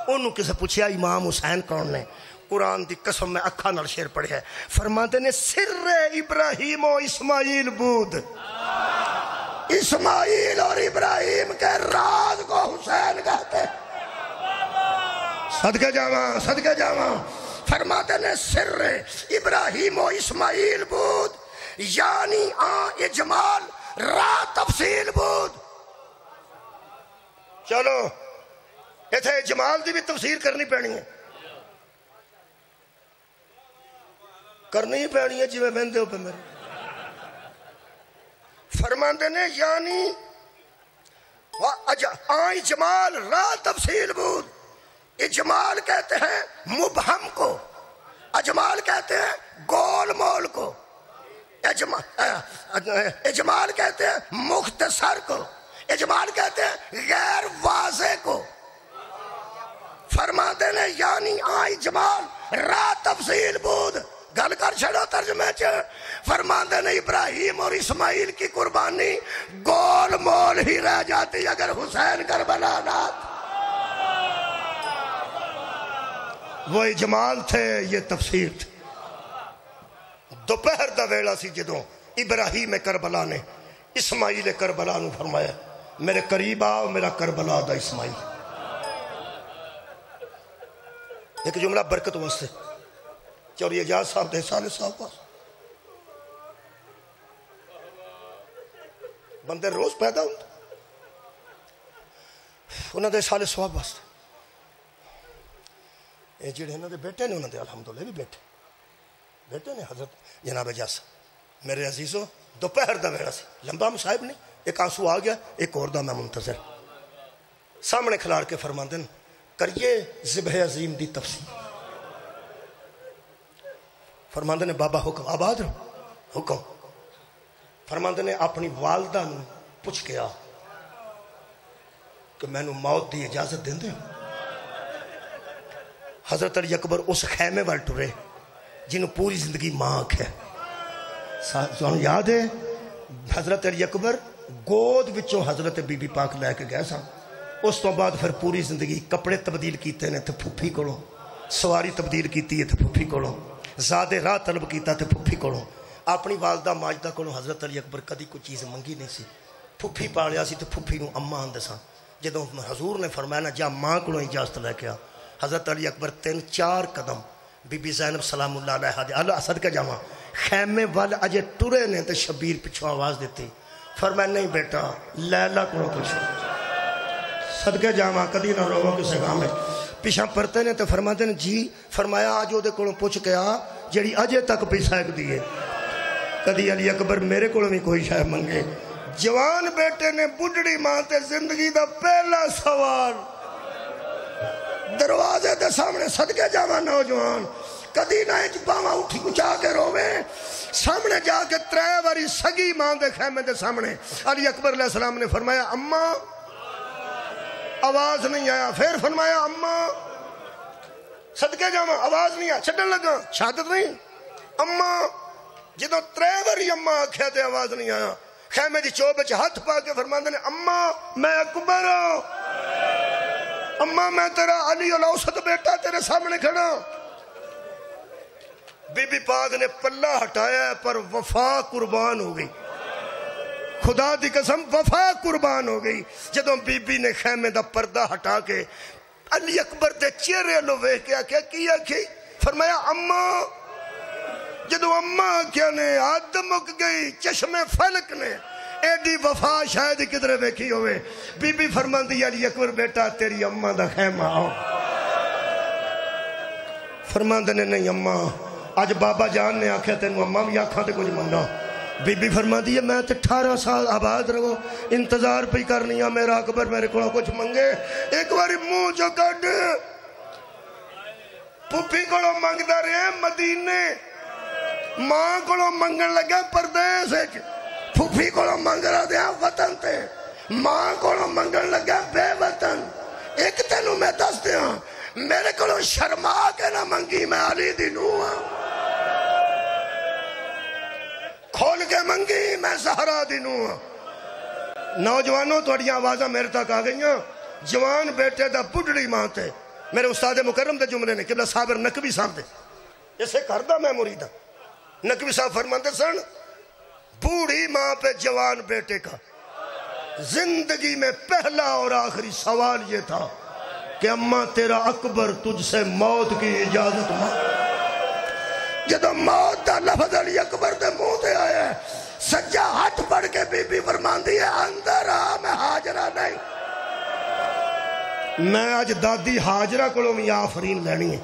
انہوں کسے پوچھیا امام حسین کون نے قرآن دی قسم میں اکھا نال شیر پڑھے ہے فرماتے نے سر ابراہیم و اسماعیل بود اسماعیل اور ابراہیم کے راز کو حسین کہتے صدقے جاواں فرماتے نے سر ابراہیم و اسماعیل بود یعنی اجمال را تفصیل بود چلو ایتھے اجمال دی بھی تفسیر کرنی پینی ہے جی میں بہن دے ہو پہ میرے فرماندے نے یعنی اجمال را تفصیل بود اجمال کہتے ہیں مبہم کو اجمال کہتے ہیں گول مول کو اجمال کہتے ہیں مختصر کو اجمال کہتے ہیں غیر واضح کو فرماتے نے یعنی اجمال را تفصیل بود گل کر چھڑو ترجمہ فرماتے نے ابراہیم اور اسماعیل کی قربانی گول مول ہی رہ جاتی اگر حسین کربلا نہ وہ اجمال تھے یہ تفسیر تھی دوپہر دا ویلا سی جدوں ابراہیم کربلا نے اسماعیل کربلا نو فرمایا میرے قریب آؤ میرا کربلا دا اسماعیل ایک جملہ برکت واسطے چوری اجاز صاحب دے سالے صاحب پاس بندے روز پیدا ہوتا انہوں دے سالے صاحب واسطے یہ جڑے انہوں دے بیٹے نے انہوں دے الحمدللہ بھی بیٹے نے حضرت جناب اجاز میرے عزیزوں دوپہر دا ویلا سی لمبا مصاحب نہیں ایک آنسو آ گیا ایک اور دا میں منتظر سامنے کھلار کے فرماندن کریے ذبح عظیم دی تفسیر فرماندن نے بابا حکم آباد رہو حکم فرماندن نے اپنی والدہ نے پوچھ کے آ کہ میں نے موت دی اجازت دیں دے حضرت علی اکبر اس خیمے وال ٹرے جنہوں پوری زندگی ماں آکھ ہے سانو یاد ہے حضرت علی اکبر گود وچوں حضرت بی بی پاک لے کے گئے سن اس تو بعد پھر پوری زندگی کپڑے تبدیل کیتے نے تے پھوپھی کولوں سواری تبدیل کیتی ہے تے پھوپھی کولوں زیادہ راہ طلب کیتا تے پھوپھی کولوں اپنی والدہ ماجدہ کولوں حضرت علی اکبر کدی کوئی چیز منگی نہیں سی پھوپھی پالیا سی تے پھوپھی نو اماں آندے سن جدوں حضور نے فرمایا نا جا ماں کولوں اجازت لے کے آ حضرت علی اکبر 3-4 قدم بی بی زینب سلام اللہ علیہ اللہ صدقہ جاواں خیمے وال اجے ٹرے نے تے شبیر پچھو آواز دیتی، فرمایا نہیں بیٹا لیلا کو پوچھو، صدقے جاواں کدی نہ رو کسے کام ہے۔ پیچھا پرتے نے تے فرماتے نے جی، فرمایا آج وہ دے کولوں پوچھ کے آ جڑی اجے تک پی سکدی ہے، کدی علی اکبر میرے کولوں بھی کوئی شے منگے۔ جوان بیٹے نے بڈڑی ماں تے زندگی دا پہلا سوال، دروازے دے سامنے صدقے جاواں نوجوان کدی نہ اچ باواں اٹھی اچا کے روے، سامنے جا کے 3 واری سگی ماں دے خیمے دے سامنے علی اکبر علیہ السلام نے فرمایا اماں، آواز نہیں آیا، پھر فرمایا اماں، صدقے جاواں آواز نہیں آیا، چھڈن لگا شہادت نہیں، اماں، جدوں 3 واری اماں آکھیا تے آواز نہیں آیا، خیمے دی چوب وچ ہاتھ پا کے فرماندے نے اماں میں اکبر ہوں، اماں میں تیرا علی الاوسط بیٹا تیرے سامنے کھڑا۔ بی بی پاک نے پلہ ہٹایا پر وفا قربان ہو گئی، خدا دی قسم وفا قربان ہو گئی۔ جدوں بی بی نے خیمے دا پردہ ہٹا کے علی اکبر دے چہرے لو ویکھ کے آکھیا کی آکھی؟ فرمایا اماں، جدو اماں کیا نے عادت مک گئی، چشم فلک نے ایڈی وفا شاید کدھر ویکھی ہوئے۔ بی بی فرماندی علی اکبر بیٹا تیری اماں دا خیمہ آؤ، فرماندے نے نہیں اماں، آج بابا جان نے آکھیا تینوں اماں بھی آکھاں تے کچھ منگا۔ بی بی فرماندی ہے میں تے 18 سال آباد رہو انتظار پہ کرنی ہے میرا اکبر میرے کو کچھ منگے، ایک باری منہ جو کڈ پھپھی کو منگدا رہے مدینے، ماں کو منگن لگا پردیس، پھوپھی کو منگ رہا دیا وطن تے، ماں کو منگن لگا بے وطن۔ ایک تینوں میں دس دیا میرے کو شرما کے نہ منگی، میں علی دی نوح ہاں، کھول کے منگی میں زہرا دی نوح ہاں۔ نوجوانوں توڑیاں آوازاں میرے تک آ گئیاں، جوان بیٹے دا بڈڑی ماں تے میرے استاد مکرم دے جملے نے قبلہ صابر نقوی صاحب دے اسے کردہ میں مریدہ نقوی صاحب فرماتے سن بوڑھی ماں پہ جوان بیٹے کا زندگی میں پہلا اور آخری سوال یہ تھا کہ اماں تیرا اکبر تجھ سے موت کی اجازت مانگ۔ جدو موت دا لفظ علی اکبر دے منہ تے آیا ہے، سجا ہاتھ پڑھ کے بی بی فرماندی ہے اندر آ میں حاجرہ نہیں۔ میں آج دادی حاجرہ کولوں بھی آفرین لینی ہے،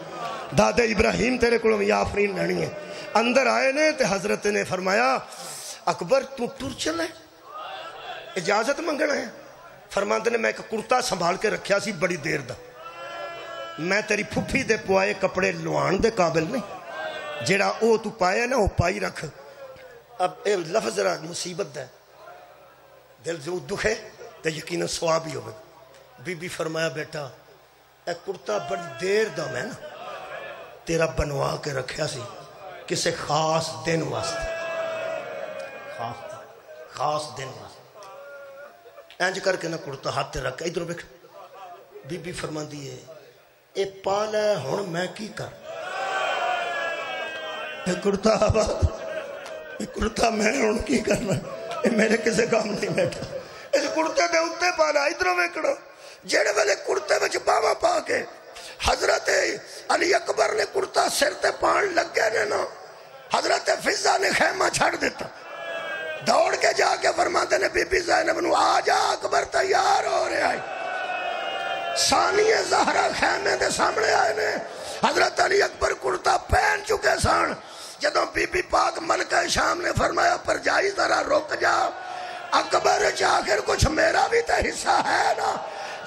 دادے ابراہیم تیرے کولوں بھی آفرین لینی ہے۔ اندر آئے نے تے حضرت نے فرمایا اکبر تو ٹر چلے اجازت منگنا ہے؟ فرماندے نے میں ایک کرتا سنبھال کے رکھیا سی بڑی دیر دا، میں تیری پھپھی دے پوائے کپڑے لوان دے قابل نہیں، جیڑا او تو پایا نا وہ پائی رکھ۔ اب اے لفظ ذرا مصیبت ہے، دل جو دکھے تے یقیناً ثواب ہی ہوئے۔ بی بی فرمایا بیٹا اے کرتا بڑی دیر دا میں نا تیرا بنوا کے رکھیا سی کسے خاص دن واسطے، خاص دن واسطے اینج کر کے نہ کرتا ہاتھ رکھ ادھر بیٹھ۔ بی بی فرماندی ہے اے پال ہے ہن میں کی کر، اے کرتا آباد، اے کرتا میں ہن کی کرنا، اے میرے کسے کام نہیں بیٹھا۔ اس کرتے دے اتے پالا ادھر ویکھڑو، جڑے ویلے کرتے وچ باواں پا کے حضرت علی اکبر نے کرتا سر تے پان لگ گئے نے نا، حضرت فضا نے خیمہ چھڑ دیتا، دوڑ کے جا کے فرماتے نے بی بی زینب نو آ جا اکبر تیار ہو رہے آئے۔ ثانی زہرہ خیمے دے سامنے آئے نے، حضرت علی اکبر کرتا پہن چکے سان۔ جدوں بی بی پاک ملکہ شام نے فرمایا پر جائی ذرا رک جا، اکبر آخر کچھ میرا بھی تو حصہ ہے نا۔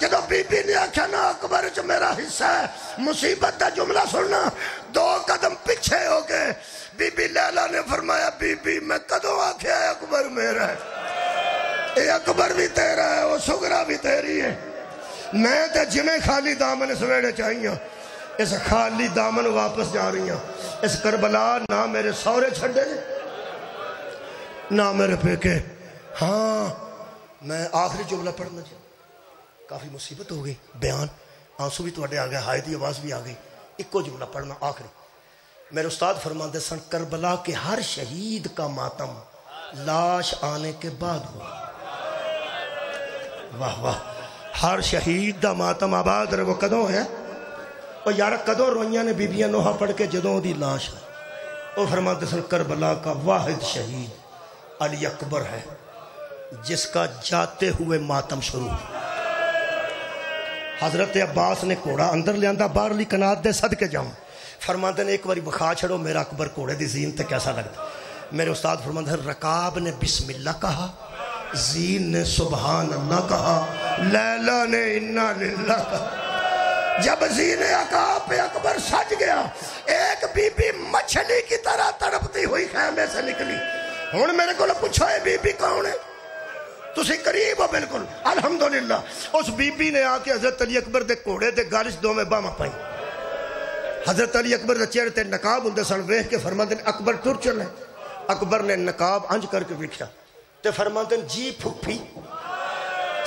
جدو بی بی نے آکھا نا اکبر چ میرا حصہ ہے، مصیبت دا جملہ سننا، 2 قدم پیچھے ہو گئے۔ بی بی لیلا نے فرمایا بی بی میں کدوں آکھیا ہے اکبر میرا ہے، اے اکبر بھی تیرا ہے وہ سگرا بھی تیری ہے، میں تے جمیں خالی دامن اس ویڑے چاہیے، اس خالی دامن واپس جا رہی ہیں۔ اس کربلا نہ میرے سورے چھڑے نہ میرے پیکے۔ ہاں میں آخری جملہ پڑھنا چاہیے، کافی مصیبت ہو گئی، بیان آنسو بھی توڑے آ گئے، ہائے دی آواز بھی آ گئی، ایک کو جملہ پڑھنا آخری۔ میرے استاد فرماتے سن کربلا کے ہر شہید کا ماتم لاش آنے کے بعد ہوا۔ واہ واہ، ہر شہید دا ماتم آباد رہے، وہ کدوں ہے؟ اور یارہ کدوں روئیاں نے بیبیاں نوحہ پڑھ کے جدوں دی لاش ہے، وہ فرماتے سن کربلا کا واحد شہید علی اکبر ہے جس کا جاتے ہوئے ماتم شروع. حضرت عباس نے گھوڑا اندر لیا باہرلی کنات دے صدقے جاؤں. فرماتے نے ایک باری بخا چھڑو میرا اکبر گھوڑے دی زین تے کیسا لگتا. میرے استاد فرماتے ہیں رکاب نے بسم اللہ کہا, زین نے سبحان اللہ کہا, لیلا نے انا للہ کہا. جب زین عقاب پہ اکبر سج گیا, ایک بی بی مچھلی کی طرح تڑپتی ہوئی خیمے سے نکلی. ہوں میرے کو پوچھو اے بی بی کون ہے؟ تسی قریب ہو بالکل. الحمدللہ اس بی بی نے آ کے حضرت علی اکبر دے گھوڑے دے گالش دو میں باما پائی. حضرت علی اکبر دے چہرے تے نقاب ہوندے سن, ویکھ کے فرماندے نے اکبر ٹر چلے. اکبر نے نقاب انج کر کے ویکھیا تے فرماندے جی پھپھی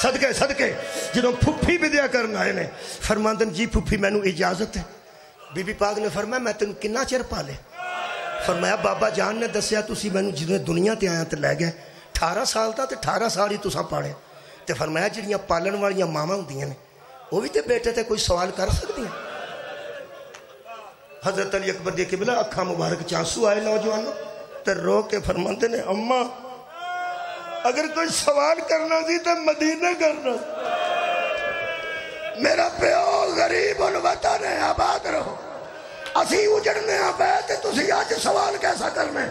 صدقے صدقے جدوں پھپھی بدیا کرنا آئے نے. فرماندے جی پھپھی مینوں اجازت ہے. بی بی پاک نے فرمایا میں تینوں کنا چر پالے؟ فرمایا بابا جان نے دسیا تسی مینوں جدوں دنیا تے آیا تے لے گئے 18 سال دا تے 18 سال ہی تساں پالے. تے فرمایا جڑیاں پالن والیاں ماواں ہوندیاں نے وہ بھی تے بیٹے تے کوئی سوال کر سکتی ہیں. حضرت علی اکبر دی قبلہ اکھاں مبارک چانسو آئے نوجوانوں تے رو کے فرماندے نے اماں اگر کوئی سوال کرنا سی تو مدینہ کرنا. میرا پیو غریب الوطن ہے, آباد رہو. اسی اجڑنے آبے تے تسی آج سوال کیسا کرنے.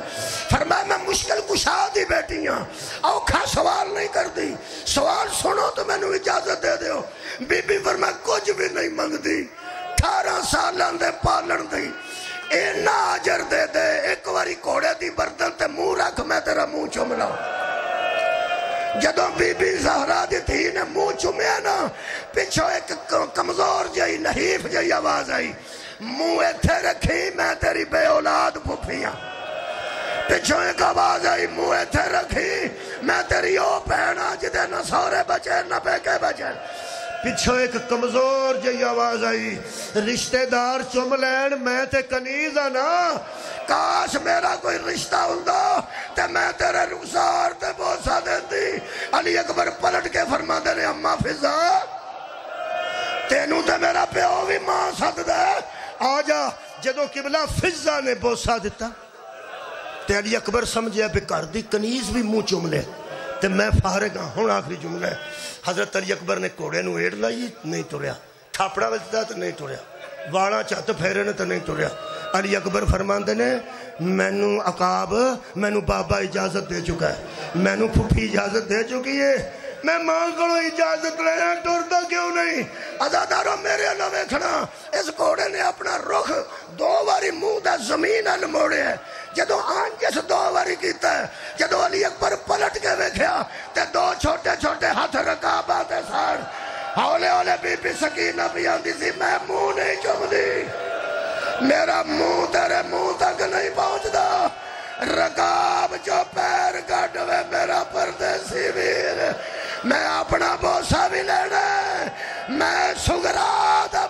فرمایا میں مشکل کشا دی بیٹی ہاں, اوکھا سوال نہیں کر دی. سوال سنو تو میں نے اجازت دے دیو. بی بی فرمایا کچھ بھی نہیں منگ دی, 18 سالان دے پالن دی اینا آجر دے دے. ایک واری کوڑے دی بردن تے منہ رکھ میں تیرا منہ چملا. جدوں بی بی زہرا دی تھی نے منہ چومیا نا, پچھو ایک کمزور جائی نحیف جائی آواز آئی, منہ ایتھے رکھی میں تیری بے اولاد پھپھیاں. پچھو ایک آواز آئی منہ ایتھے رکھی میں تیری او بہنا جدے نہ سورے بچے نہ بیکے بچے. پچھو ایک کمزور جائی آواز آئی رشتہ دار چم لین میں تے کنیز نا, کاش میرا کوئی رشتہ ہوندہ تے میں تیرے رخسار تے بوسا دین دی. علی اکبر پلٹ کے فرما دے اماں فضا تینوں تے میرا پیو بھی ماں سد دے آجا. جدو قبلہ فضا نے بوسا دیتا تے علی اکبر سمجھے بھی کر دی کنیز بھی منہ چوم لے تے میں فارغ ہاں. ہوں آخری جملہ ہے. حضرت علی اکبر نے کوڑے نو ایڑ لائی نہیں تریا, تھاپڑا وچدا تے نہیں تریا, والا چھت پھیرے نے تے نہیں تریا. علی اکبر فرماندے نے مینوں عقاب مینوں بابا اجازت دے چکا ہے, مینوں پھپھی اجازت دے چکی ہے, میں ماں کو اجازت لینا ٹرتا کیوں نہیں. عزادارو میرے نہ ویکھنا, اس گھوڑے نے اپنا رخ 2 باری منہ دا زمین ال موڑے ہے. جدو آنجس 2 باری کیتا ہے, جدو علی اکبر پلٹ کے ویکھیا تے 2 چھوٹے چھوٹے ہاتھ رکاب آتے سان. ہولے ہولے بی بی سکینہ بھی آندی سی میں منہ نہیں چوم دی, میرا منہ تیرے منہ تک نہیں پہنچدا. رکاب جو پیر کٹوے میرا پردیسی ویر, میں اپنا بوسا بھی لینا, میں سگرا دا